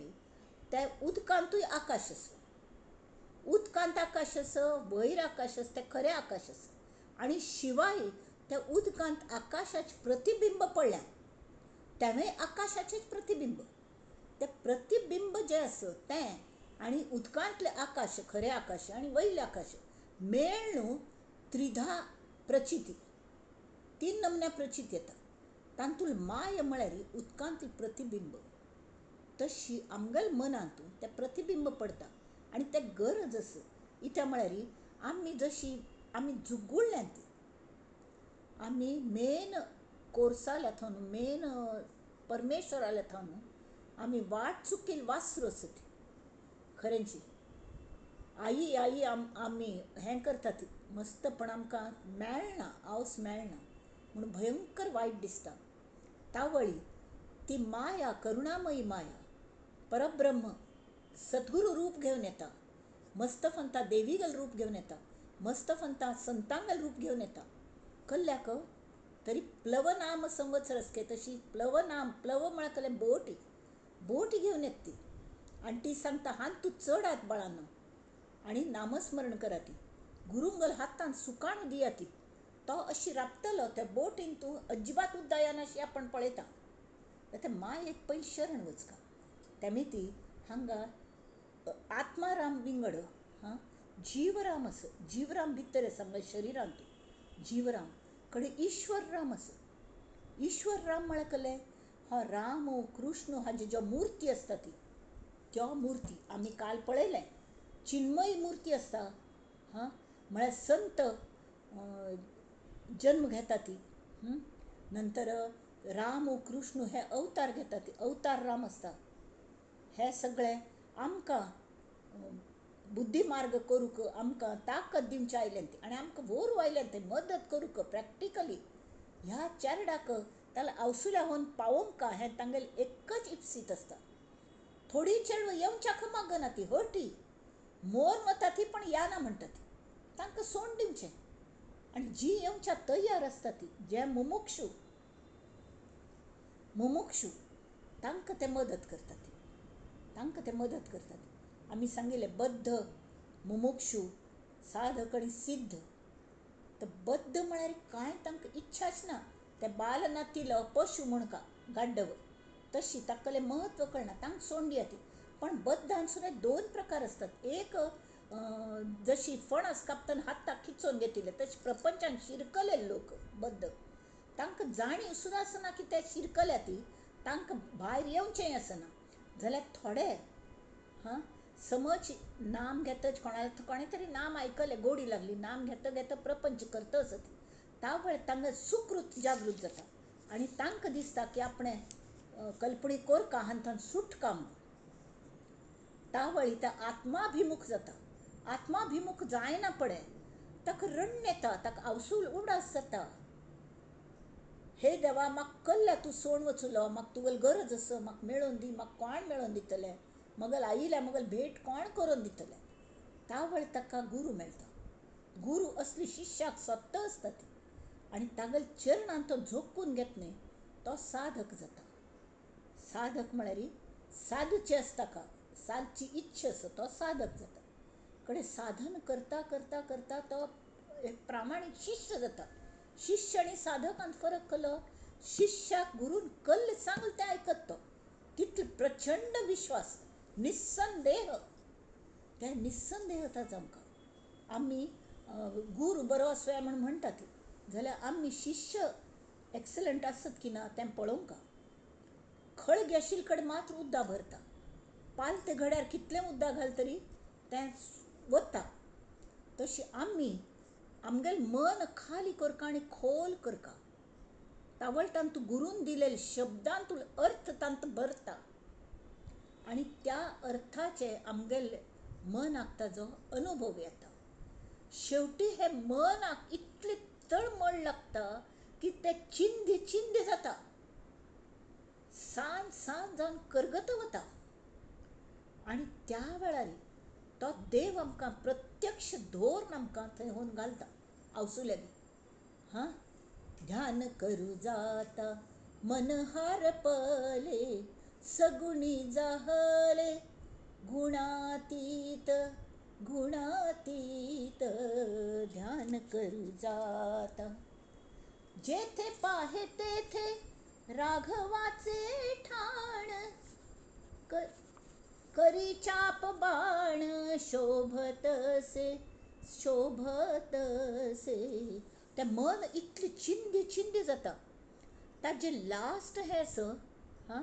त्या उदकांतूय आकाश आसा. उदकांत आकाश आसा, वयर आकाश आसा, तें खरें आकाश आसा. आणि शिवाय त्या उदकांत आकाशाचें प्रतिबिंब पडल्या, तेंवूय आकाशाचेंच प्रतिबिंब. तें प्रतिबिंब जें आसा तें आनी उदकांतलें आकाश, खरें आकाश आनी वयलें आकाश मेळून त्रिधा प्रचिती, 3 नमन्या प्रचिती येता. तातूंत माय म्हळ्यार उदकांतलें प्रतिबिंब. तशी आमगेल मनांतू तें प्रतिबिंब पडता आणि तें गरज आसा. इत्या म्हळ्यार आमी जशी आमी जुगुळ्ळ्यां ती, आमी मेन कोर्साल्या थंय मेन परमेश्वराल्या थंय आमी वाट चुकील वासरू आसा ती खरेंची. आई आई आमी हें करता ती मस्त, पण आमकां मेळना, आवस मेळना म्हणून भयंकर वायट दिसता. तावळी ती माया, करुणामयी माया, परब्रह्म सद्गुरू रूप घेवन येता. मस्तफंता देवीगल रूप घेवन येता. मस्तफंता संतांगल रूप घेवन येता. कल्ल्याक तरी प्लव नाम संवत्सर असके तशी प्लव म्हळ्यार कसलें बोटी घेवन येता ती. आणि ती सांगता हात तूं चड हात बाळांनो आणि नामस्मरण करा ती. गुरुंगल हातांत सुकाणू दिया ती. तो अशी राबतलो त्या बोटीन तूं अजिबात उदक येना अशी आपण पळयता. ते मायेक पयलीं शरण वचका. तेमी ती हांगा आत्माराम विंगड जीवराम आसा. जीवराम भितर आसा आमच्या शरिरांत. जीवराम कडेन ईश्वर राम आसा. ईश्वर राम म्हळ्यार कसलें? हो राम कृष्ण हाजी ज्यो मुर्ती आसता ती, त्यो मुर्ती आमी काल पळयलें. चिन्मयी मुर्ती आसता म्हळ्यार संत जन्म घेता ती. नंतर राम कृष्ण हे अवतार घेता ती, अवतार राम आसता. हे सगळें आमकां बुद्धिमार्ग करूक, आमकां ताकद दिवचें आयलें ती आनी आमकां व्हरून आयलें तें मदत करूक प्रॅक्टिकली ह्या चेरडाक ताला अवसुल्या होवन पावोवंक हें तांगेलें एकच इप्सीत आसता. थोडी चेडवां येवच्याक मागना ती हटी, मोर वता ती पण याना म्हणटा ती. तांकां सोंड दिवचें. आनी जी येवच्या तयार आसता ती, जे मुमुक्षू तांकां ते मदत करता ती. तांकां ते मदत करतात. आमी सांगिल्लें बद्ध, मुमुक्षू, साधक आनी सिद्ध. तर बद्ध म्हळ्यार कांय तांकां इच्छाच ना. ते बाल नातीला पशु म्हणका गाड्डव तशी ताकले महत्व कळना तांक सोंडी येते. पण बद्धान सुद्धा दोन प्रकार असतात. एक जशी फणस कापताना हाताक खिचून घेतले तशी प्रपंचान शिरकले लोक बद्ध तांक जाणीव सुद्धा असना की ते शिरकल्या ती तांक भायर येवचें असना. जाल्यार थोडे हां समज नाम घेतच कोणे तरी नाम आयकले गोडी लागली नाम घेता घेता प्रपंच करता असत त्या वेळ तांकां सुकृत जागृत जाता आनी तांकां दिसता की आपणे कल्पणी कोरका हांतून सुटका म्हणून. त्या वेळी त्या आत्माभिमुख जाता. आत्माभिमुख जायना पडे ताका रण्ण येता ताका अवसूल उडास जाता. हे देवा म्हाका कल्ल्या तूं सोडून वचुलो म्हाका तुगेल गरज आसा म्हाका मेळोवन दी म्हाका कोण मेळोवन दितले मगल आयिल्ल्या मगल भेट कोण करून दितले. त्या वेळ ताका गुरू मेळटा. गुरू असली शिश्याक सत्त आसता ती आनी तागेल चरणां तो झोकून घेत न्ही तो साधक जाता. साधक म्हळ्यार साधूचे आसता का साधची इच्छा आसा तो साधक जाता. कडे साधन करता करता करता तो एक प्रामाणीक शिष्य जाता. शिष्य आनी साधकांत फरक कलो. शिष्याक गुरून कल्ल सांगल तें आयकत तो तितलो प्रचंड विश्वास निस्संदेह ते निस्संदेह जाता. आमकां आमी गुरू बरो आसया म्हण म्हणटात जाल्यार आमी शिष्य एक्सलंट आसत की ना तें पळोवंक. खळ गॅशील कडेन मात्र उदक भरता. पालते घड्यार कितलें उदक घाल तरी तें वता. तशी आमी आमगेल मन खाली करका आनी खोल करका. तावळटान तूं गुरून दिलेले शब्दांत तूं अर्थ तांत भरता आनी त्या अर्थाचे आमगेले मनाक ताजो अनुभव येता. शेवटी हे मनाक इतली तळमळ लागता की ते चिंदी चिंदी जाता. सांज सांज जावन करगत वता आनी त्या वेळार तो देव आमकां प्रत्यक्ष धोरून आमकां थंय व्हरून घालता अवसुल्यागी. हां ध्यान करू जाता मन हारपले सगुणी जाहले गुणातीत गुणातीत ध्यान करू जाता. जेथे पाहे तेथे राघवाचे ठाण करी चाप बाण शोभतसे शोभतसे. ते मन इतली चिंदी चिंदी जाता. ताजे लास्ट हे हां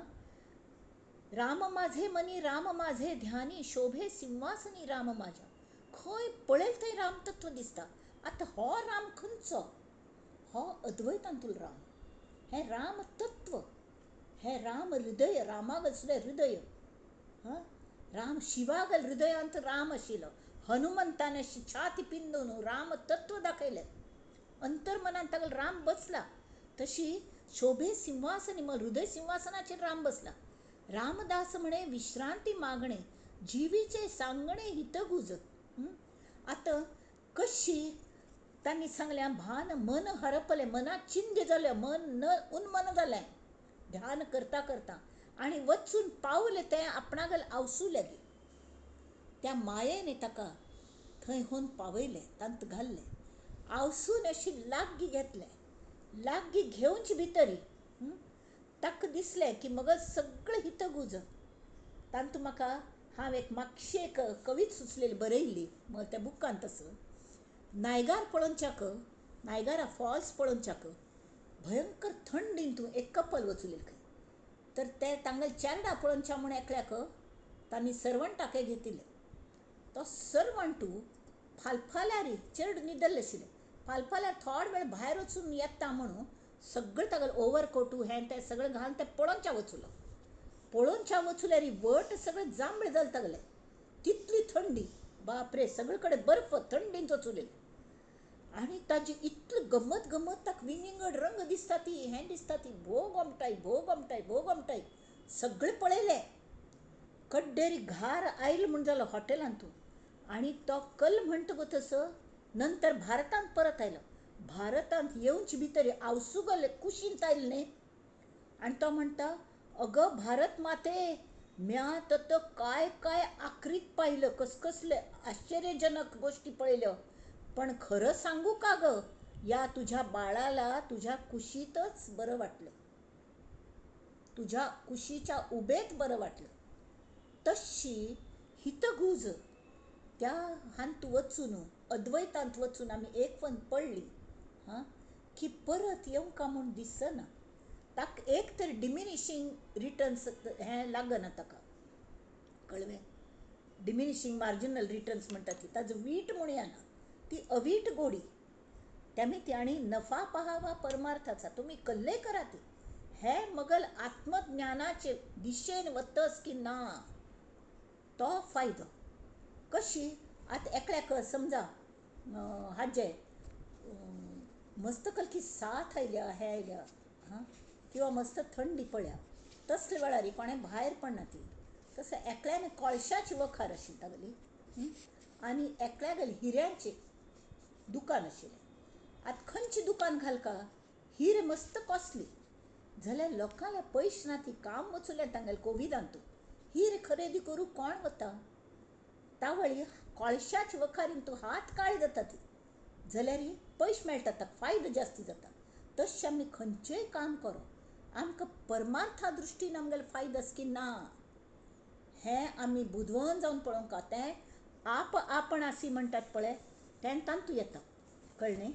राम माझे मनी राम माझे ध्यानी शोभे सिंहासनी राम माझ्या. खंय पळयल थंय राम तत्व दिसता. आतां हो राम खंयचो? हो अद्वैतांतूल राम. हे राम तत्व हे राम हृदय रामागल सुद्दां हृदय. हां राम शिवागल हृदयांत राम आशिल्लो. हनुमंतान अशी छाती पिंदून राम तत्व दाखयलें. अंतर्मनांत तागेल राम बसला. तशी शोभे सिंहासनी मग हृदय सिंहासनाचेर राम बसला. रामदास म्हणे विश्रांती मागणे जीवीचे सांगणे हितगुज. आतां कशी तांणी सांगल्या भान मन हरपले मनाक चिंदी जाले मन न उन्मन जालें ध्यान करता करता आनी वचून पावले तें आपणागल अवसुल्यागी. त्या मायेने ताका थंय व्हरून पावयलें तांत घाल्लें. आवसून अशी लागगी घेतलें. लागगी घेवनच भितरी ताका दिसलें की मगो सगळें हितगुज. तांत म्हाका हांव एक मातशी एक कविता सुचलेली बरयल्ली मग त्या बुकांत आसा. नायगार पळोवच्याक नायगारा फॉल्स पळोवच्याक भयंकर थंड हितून एक कपल वचुलेलें खंय. तर ते तांगेल चेरडा पळोवच्या म्हूण एकल्याक तांणी सर्वंटाक घेतिल्लें. तो सर्वंटू फालफाल्यार चेड न्हिदल्लें आशिल्लें. फालफाल्यार थोडो वेळ भायर वचून येता म्हणून सगळें तागेलें ओवरकोटू हें तें सगळें घालून तें पळोवच्या वचुलो. पळोवच्या वचुल्यार वट सगळें जांबळें जालें तागेलें. तितली थंडी बापरे सगळे कडेन बर्फ थंडींत वचुलेली. आनी ताजी इतली गमत गमत ताका विंगड रंग दिसता ती हें दिसता ती भोव गोमटाय भोव गोमटाय भोव गोमटाय. सगळें पळयलें. कड्डेरी घार आयलो म्हूण जालो हॉटेलांतून आनी तो कल म्हणटा गो तसो नंतर भारतांत परत आयलो. भारतांत येवचे भितर आवसुगल कुशींत आयलो न्ही आनी तो म्हणटा अगो भारत माते म्या तो काय काय आकृत पाहिलं कसले आश्चर्यजनक गोष्टी पळयल्यो पण खरं सांगू का ग या तुझ्या बाळाला तुझ्या कुशीतच बरं वाटलं, तुझ्या कुशीच्या उभेत बरं वाटलं. तशी हितगुज त्या हांत वचून अद्वैतांत वचून आम्ही एक वन पडली हां की परत येऊ का म्हूण दिसना. ताक एक तर डिमिनिशिंग रिटर्न्स हें लागना ताका, कळ्ळें. डिमिनिशिंग मार्जिनल रिटर्न्स म्हणटा ती ताजो वीट म्हूण येना, ती अवीट गोडी. त्यामुळे ती आणि नफा पहावा परमार्थाचा तुम्ही कल्ले करा ते हे मगल आत्मज्ञानाचे दिशेन वतस की ना तो फायदो. कशी आतां एकल्याक समजा हाजे मस्त कलकी साथ आयल्या हे आयल्या हां किंवा मस्त थंडी पळ्या तसले वेळार कोणें भायर पडना ती. तसं एकल्यान कोळशाची वखार आशिल्ली तागेली आनी एकल्या गेली हिऱ्यांचें दुकान आशिल्लें. आतां खंयची दुकान घालका, हिरे मस्त कॉस्टली जाल्यार लोकांक पयशे ना ती काम वचूले तांगेले कोविडांतू हिरे खरेदी करूं कोण वता. तावळी कोळशाच्या वखारीन तूं हात काळी जाता ती जाल्यार पयशे मेळटा ताका फायदो जास्ती जाता. तशें आमी खंयचेंय काम करो आमकां परमार्था दृश्टीन आमगेलो फायदो आसा की ना हें आमी बुदवण जावन पळोवंक. तें आप आपणासी म्हणटात पळय तें तांतू येता, कळ्ळें.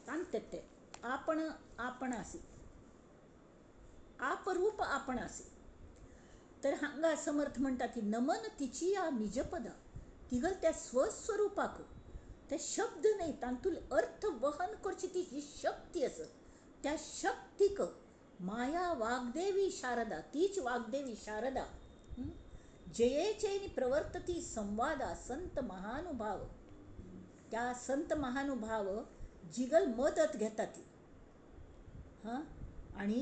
तांत तें आपण आपणासी आपरूप आपणासी. तर हांगा समर्थ म्हणटा की नमन तिची या निजपदा तिगल त्या स्वस्वरूपाक ते शब्द नाही तांतूल अर्थ वहन करची ती जी शक्ती आसा त्या शक्तीक माया वाग्देवी शारदा तीच वाग्देवी शारदा जयेचेनी प्रवर्तती संवादा संत महानुभाव. त्या संत महानुभाव जिगल मदत घेता ती हां आणि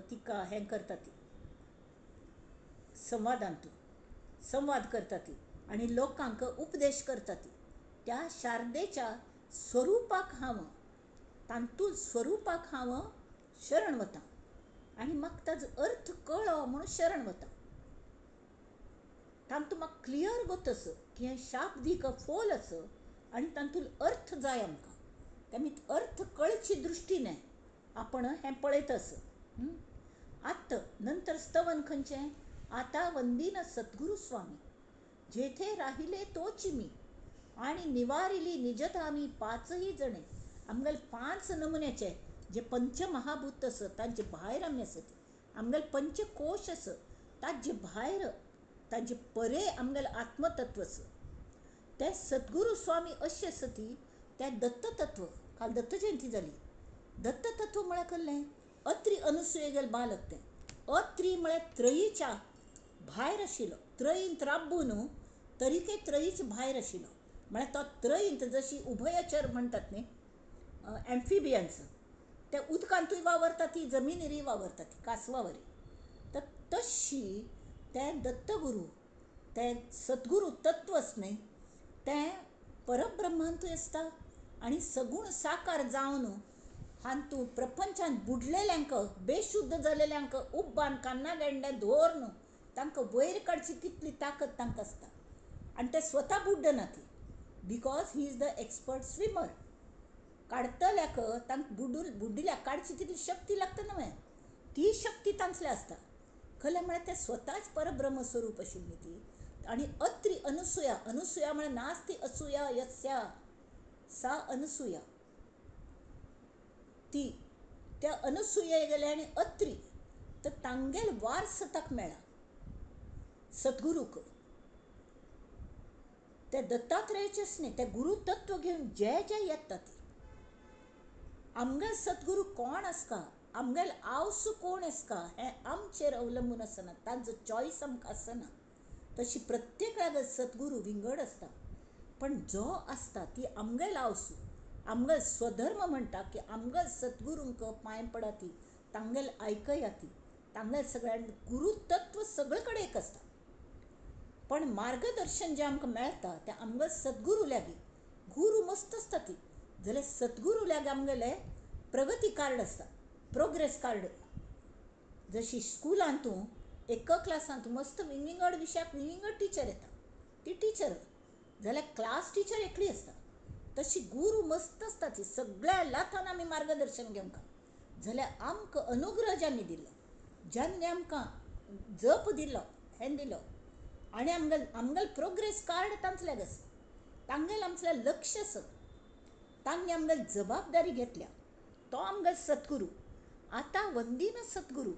तिका हें करता ती संवाद करता ती आणि लोकांक उपदेश करता ती. त्या शारदेच्या स्वरूपाक हांव तांतूल स्वरूपाक हांव शरण वता आनी म्हाका ताजो अर्थ कळ्ळो म्हणून शरण वता. तांतू म्हाका क्लियर गोतस की हें शाब्दीक फोल आसा आनी तांतूल अर्थ जाय आमकां. तेमी अर्थ कळची दृश्टीने आपण हें पळयतस. आत्त नंतर स्तवन खंयचें आता वंदीन सद्गुरू स्वामी जेथे राहिले तोची मी आणि निवारिली निजधामी पाचही जणे. आमगेले 5 नमुन्याचे जे पंचमहाभूत आसा तांचे भायर आमी आसत. आमगेले पंचकोश आसा ताजे भायर ताजे परे आमगेले आत्मतत्व आसा. ते सद्गुरू स्वामी अशें आसा ती ते दत्ततत्व. काल दत्त जयंती जाली. दत्ततत्व म्हळ्यार कसलें अत्री अनसुये गेले बालक तें अत्री म्हळ्यार त्रयीच्या भायर आशिल्लो. त्रयींत राबून तरीके त्रयीच्या भायर आशिल्लो म्हळ्यार तो त्रयींत जशी उभयचर म्हणटात न्ही एम्फिबियन्स ते उदकांतूय वावरता ती जमिनीरय वावरता ती कासवावरी. तर तशी ते दत्तगुरू ते सद्गुरू तत्व आसा न्ही तें परब्रह्मांतूय आसता आनी सगूण साकार जावन हांतू प्रपंचान बुडलेल्यांक बेशुद्ध जालेल्यांक उब्बान कान्ना गेंडे धोरून तांकां वयर काडची तितली ताकद तांकां आसता. आनी ते स्वता बुड्डना ती because he is the expert swimmer. काडटल्याक तांकां बुड्डिल्याक काडची तितली शक्ती लागता न्हय ती शक्ती तांतले आसता. खरें म्हळ्यार ते स्वताच परब्रह्म स्वरूप आशिल्ली ती. आनी अत्री अनसुया अनसुया म्हळ्यार नास्ती असूया यस्या सा अनसुया ती त्या अनसुये गेले आनी अत्री तर तांगेल वारस ताका मेळ्ळा सद्गुरूक. ते दत्तात्रेयचेच न्ही ते गुरू तत्व घेवन जे येता ती आमगे सद्गुरू कोण आसका आमगेल आवसू कोण आसका हें आमचेर अवलंबून आसना. तांचो चॉयस आमकां आसना. तशी प्रत्येक सद्गुरू विंगड आसता पण जो आसता ती आमगेल आवसू आमगेल स्वधर्म म्हणटा की आमगेल सद्गुरूंक पांय पडा ती तांगेल आयकया ती तांगेल सगळ्यां गुरुतत्व सगळे कडेन एक आसता. पण मार्गदर्शन जें आमकां मेळटा तें आमगेल सद्गुरू लागीं. गुरू मस्त आसता ती जाल्यार सद्गुरू लागीं आमगेले प्रगती कार्ड आसता प्रोग्रेस कार्ड. जशी स्कुलांतू एक क्लासांत मस्त विंगड विशयाक विंगड टिचर येता ती टिचर जाल्यार क्लास टिचर एकली आसता तशी गुरू मस्त आसता ती सगळ्या लाथान आमी मार्गदर्शन घेवंक जाल्यार आमकां अनुग्रह ज्यांनी दिलो, ज्यांनी आमकां जप दिलो, हें दिलो आनी आमगेल प्रोग्रेस कार्ड तांचल्याक आसा, तांगेल आमचें लक्ष आसा, तांणी आमगेल जबाबदारी घेतल्या, तो आमगेल सद्गुरू. आतां वंदीन सद्गुरू,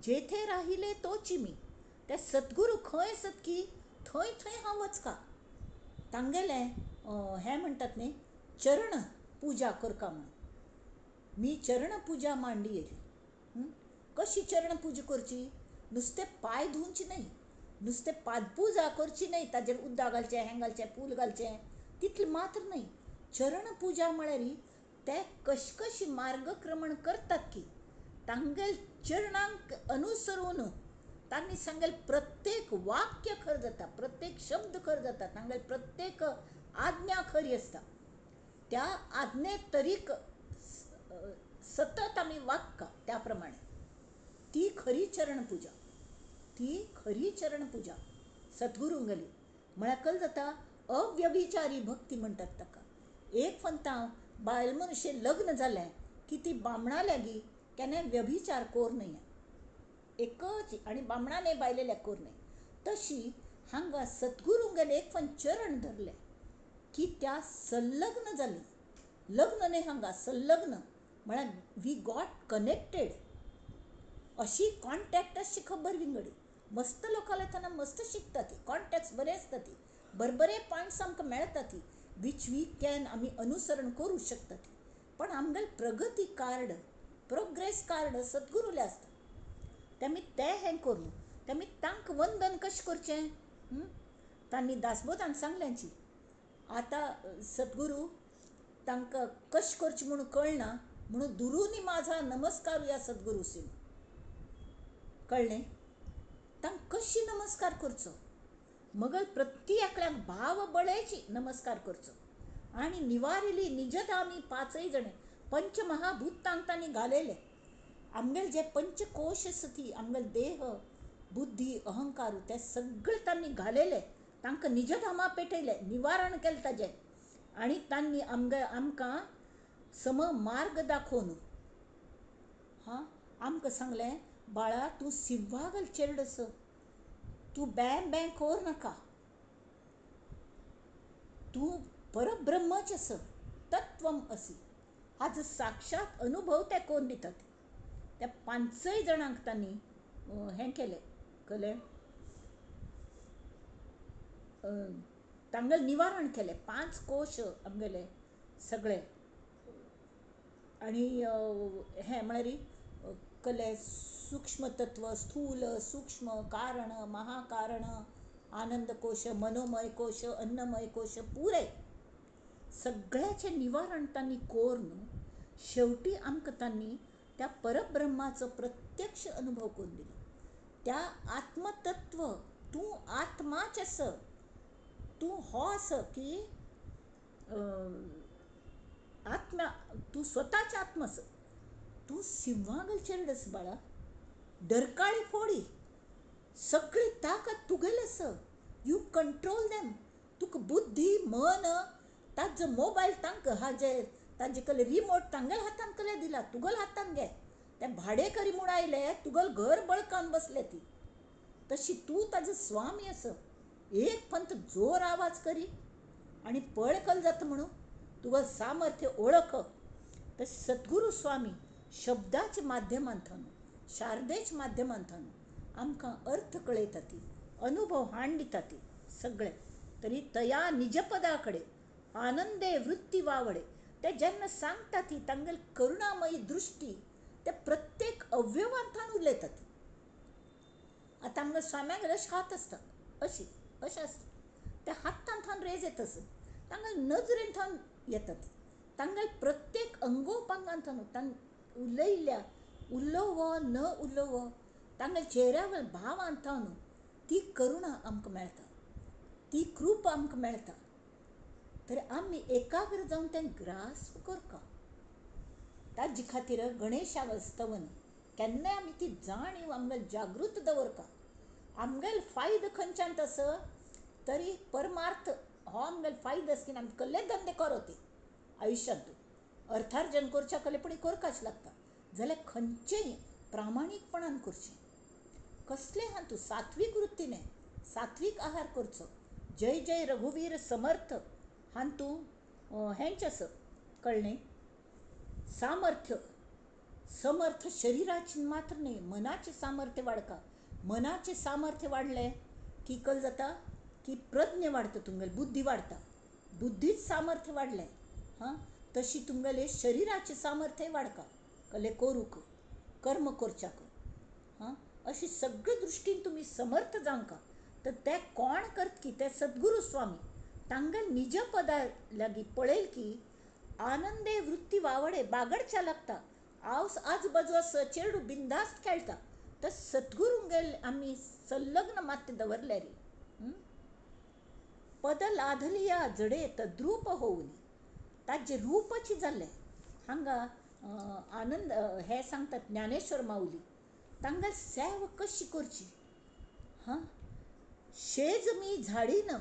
जेथे राहिले तोची मी. ते सद्गुरू खंय आसत की थंय थंय हांव वचका. तांगेलें हें म्हणटात न्ही, चरण पुजा करता म्हणून. मी चरण पुजा मांडी येयली. कशी चरण पुजा करची? नुस्तें पांय धुवचे न्हय, नुस्तें पादपुजा करची न्हय, ताजेर उद्दा घालचें, हें घालचें, फूल घालचें, तितलें मात्र न्हय. चरण पुजा म्हळ्यार ते कशी मार्गक्रमण करतात की तांगेल चरणांक अनुसरून तांणी सांगेल प्रत्येक वाक्य खर जाता, प्रत्येक शब्द खर जाता, तांगेल प्रत्येक आज्ञा खरी आसता. त्या आज्ञे तरीक सतत आमी वागता त्या प्रमाणे. ती खरी चरण पुजा, ती खरी चरण पुजा सद्गुरूंगेली. म्हळ्यार कळ्ळें जाता, अव्यभिचारी भक्ती म्हणटात ताका. एक फंतां बायल मनशें लग्न जालें की ती बामणा लागीं केन्नाय व्यभिचार कोर न्हय, एकच, आनी बामणाने बायलेल्या कोर न्हय. तशी हांगा सद्गुरूंगेले एक फन चरण धरले की त्या संलग्न जाली. लग्न न्हय हांगा, संलग्न म्हळ्यार वी गॉट कनेक्टेड. अशी कॉन्टॅक्ट आसची खबर विंगडी. मस्त लोकां येतना मस्त शिकता ती, कॉन्टॅक्ट्स बरे आसता ती, बरे पॉयंट्स आमकां मेळटा ती, वीच वी कॅन आमी अनुसरण करूं शकता ती. पण आमगेल प्रगती कार्ड, प्रोग्रेस कार्ड सद्गुरूले आसता. तेमी तें हें करूं, तेमी तांकां वंदन कशें करचें, तांणी दासबोधान सांगल्यांची. आतां सद्गुरू तांकां कशें करचें म्हणून कळना म्हणून दुरुनी माझा नमस्कार या सद्गुरू सिंह. कळ्ळें? तांकां कशी नमस्कार करचो, मगल प्रत्येकल्याक भाव बळेची नमस्कार करचो. आनी निवारिली निजधामी पांचय जणे पंचमहाभूतांक तांणी घालयले. आमगेल जे पंचकोश आसा ती, आमगेल देह, बुद्धी, अहंकार, ते सगळे तांणी घालयले, तांकां निजधामा पेटयले, निवारण केलें ताजें. आनी तांणी आमकां सम मार्ग दाखोवन आमकां सांगलें, बाळा तूं सिंहागल चेडूं आस, तूं बॅ कोर नाका, तूं परब्रह्मच आस, तत्वम असी. हाजो साक्षात अनुभव ते कोण दितात. त्या पांचय जाणांक तांणी हें केलें, कळ्ळें, तांगेल निवारण केलें. 5 कोश आमगेले सगळे. आनी हें म्हळ्यार कळ्ळें, सूक्ष्म तत्व, स्थूल, सूक्ष्म, कारण, महाकारण, आनंद कोश, मनोमय कोश, अन्नमय कोश, पुरे सगळ्याचें निवारण तांणी कोरून शेवटी आमकां तांणी त्या परब्रह्माचो प्रत्यक्ष अनुभव करून दिलो. त्या आत्मतत्व, तूं आत्माच आस, तूं हो आस की आत्मा, तूं स्वताच आत्मा आस, तूं सिंहागल चेडूं आस बाळा. डरकाळी फोडी सगळी ताकद तुगेली आस, यू कंट्रोल देम. तुका बुद्धी, मन, ताजो मोबायल तांकां हाजेर, ताजे कले रिमोट तांगेल हातान कले दिला, तुगेल हातान घे. ते भाडेकरी म्हूण आयले, तुगेल घर बळकावन बसले ती. तशी तूं ताजो स्वामी आस. एक पंत जोर आवाज करी आनी पळ कल जाता म्हणून तुगेल सामर्थ्य ओळख. तर सद्गुरू स्वामी शब्दाच्या माध्यमांतल्यान, शारदेच्या माध्यमांतल्यान आमकां अर्थ कळयता ती, अनुभव हाण दिता ती सगळे. तरी तया निजपदा कडेन आनंदे वृत्ती वावडे, ते जेन्ना सांगता ती तांगेल करुणामयी दृश्टी ते प्रत्येक अवयवांतल्यान उलयतात. आतां आमगे स्वाम्याक अशे हात आसता, अशें आसता, त्या हातांतल्यान रेज येता, तांगेल नजरेंतल्यान येता ती, तांगेल प्रत्येक अंगोपांगांतल्यान तांणी उलयल्ल्या, उलोवो न उलोवो, तांगेल चेहऱ्यावयल्या भावांतल्यान ती करुणा आमकां मेळटा, ती कृपा आमकां मेळटा. तर आमी एकाग्र जावन तें ग्रास्प करता. ताजे खातीर गणेशा स्तवन केन्नाय आमी ती जाणीव आमगेल जागृत दवरता. आमगेल फायदो खंयच्यान आस, तरी परमार्थ हो आमगेले फायदो आसकीन आमी कसले धंदे करोती आयुश्यांत अर्थार्जन करच्या कले पूण करपाच लागता जाल्यार खंयचेय प्रामाणीकपणान करचें कसले हा तूं सात्वीक वृत्तीने सात्वीक आहार करचो जय जय रघुवीर समर्थ हान तूं हेंच आस कळ्ळें सामर्थ्य समर्थ शरीराचे मात्र न्ही मनाचें सामर्थ्य वाडका मनाचें सामर्थ्य वाडलें की कल जाता की प्रज्ञ वाडता तुमगेली बुद्धी वाडता बुद्धीच सामर्थ्य वाडलें हां तशी तुमगेलें शरिराचें सामर्थ्य वाडका कले करूक कर्म करच्याक हां अशी सगळे दृश्टीन तुमी समर्थ जावंका तर ते कोण करता की ते सद्गुरू स्वामी तांगेल निज पदा लागीं पळयल की आनंदे वृत्ती वावडे बागडच्या लागता हांव आजूबाजू चेडू बिंदास्त खेळटा तर सद्गुरूंगेल आमी संलग्न मात दवरले रे पद लाधलिया जडे तद्रूप होऊनी ताजे रूपची जाल्ले हांगा आनंद हे सांगतात ज्ञानेश्वर माऊली तांगेल सेवा कशी करची हां शेज मी झाडीन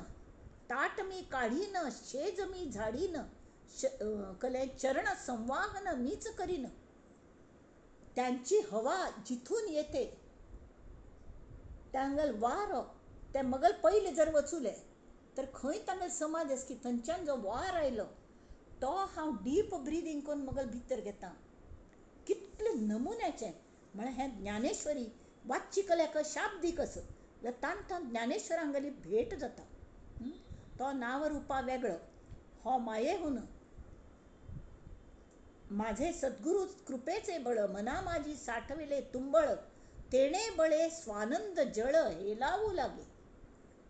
ताट मी काढीन शेज मी झाडीन कले चरण संवाहन मीच करीन त्यांची हवा जिथून येते तांगेल वारो ते मगल पहिले जर वचुले तर खंय तांगेल समाज आस की थंयच्यान जो वार आयलो तो हांव डीप ब्रिदींग करून मगल भितर घेता कितले नमुन्याचें म्हळ्यार हें ज्ञानेश्वरी वाच्ची कल्याक शाब्दीक आस तान ज्ञानेश्वरांगेली भेट जाता तो नांव रुपा वेगळो हो मायेहून माझे सद्गुरू कृपेचे बळ मना माझी साठविले तुंबळ तेणे बळे स्वानंद जळ हेलावू लागे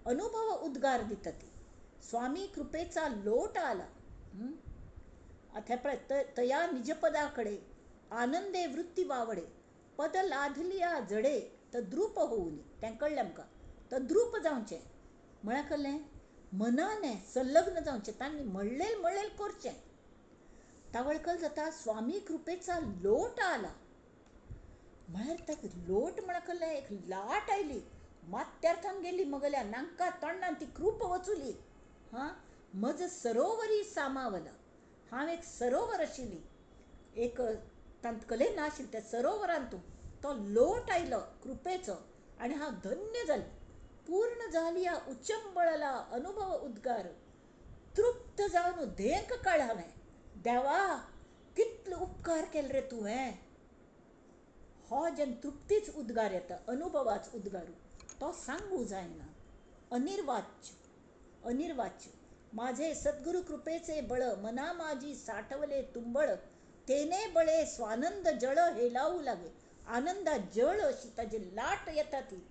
अनुभव उद्गार दितात स्वामी कृपेचा लोट आला आता तया निजपदाकडे आनंदे वृत्ती वावडे पद लाधलिया जडे तद्रूप होऊनी तें कळ्ळें आमकां तद्रूप जावचें म्हळ्यार कळ्ळें मनाने संलग्न जावचें तांणी मळ्ळेल करचें तावळकल जाता स्वामी कृपेचा लोट आला म्हळ्यार ताका लोट म्हळ्यार कळ्ळें एक लाट आयली माथ्यार्थान गेली मगल्या नांका तोंडान ती कृप वचुली हां मज सरोवरी सामावला हांव एक सरोवर आशिल्ली एक तांत कले नाशिल्ली त्या सरोवरान तो लोट आयलो कृपेचो आनी हांव धन्य जालें पूर्ण जाली उचंबळला अनुभव उद्गार तृप्त जावन धेंक काळ हांवें देवा कितलो उपकार केले रे तुवें हो जेन्ना तृप्तीच उद्गार येता अनुभवाच उद्गार तो सांगू जायना अनिर्वाच्य माझे सद्गुरू कृपेचे बळ मना माझी साठवले तुंबळ तेने बळे स्वानंद जळ हेलावू लागे आनंदा जळ अशी ताजी लाट येता ती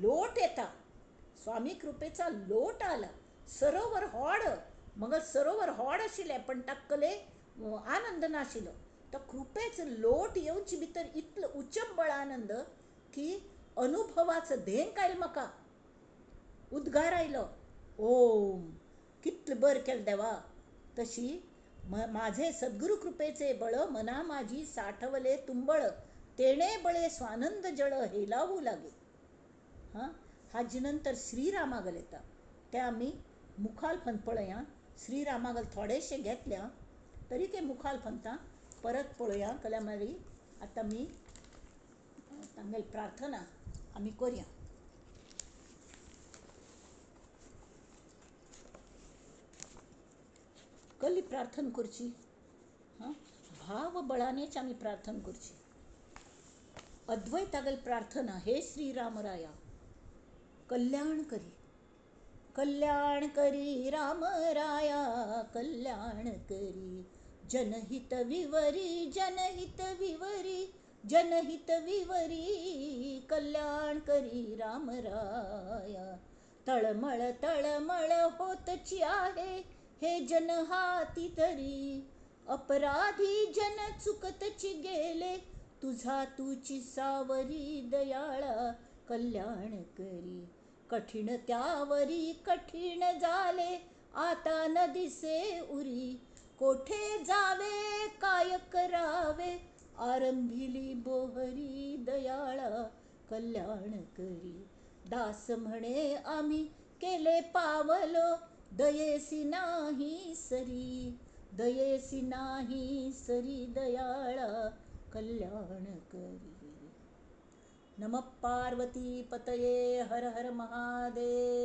लोट येता स्वामी कृपेचा लोट आला सरोवर होड मग सरोवर होड आशिल्लें पण ताकले आनंद नाशिल्लो तो कृपेच लोट येवचे भितर इतलो उचंबळ आनंद की अनुभवाचो धेंक आयलो म्हाका उद्गार आयलो ओम कितलें बरें केलें देवा तशी माझे सद्गुरू कृपेचे बळ मना माझी साठवले तुंबळ तेणे बळे स्वानंद जळ हेलावू लागे हां हाजे नंतर श्रीरामागल येता ते आमी मुखालफन पळया श्रीरामागल थोडेशे घेतल्या तरी ते मुखालफंतां परत पळोवया जाल्यार मारी आतां मी तांगेली प्रार्थना आमी करया कसली प्रार्थना करची हां भाव बळानेच आमी प्रार्थना करची अद्वैतागेल प्रार्थना हे श्रीरामराया कल्याण करी रामराया कल्याण करी जनहित विवरी कल्याण करी रामराया तळमळ होतची आहे हे जन हाती तरी अपराधी जन चुकतची गेले तुझी सावरी दयाळा कल्याण करी कठीण त्यावरी कठीण झाले आता न दिसे उरी कोठे जावे काय करावे आरंभिली बोहरी दयाळा कल्याण करी दास म्हणे आम्ही केले पावलो दयेसी नाही सरी, दयेसी नाही सरी, दयाळा कल्याण करी. नमः पार्वती पतये, हर हर महादेव.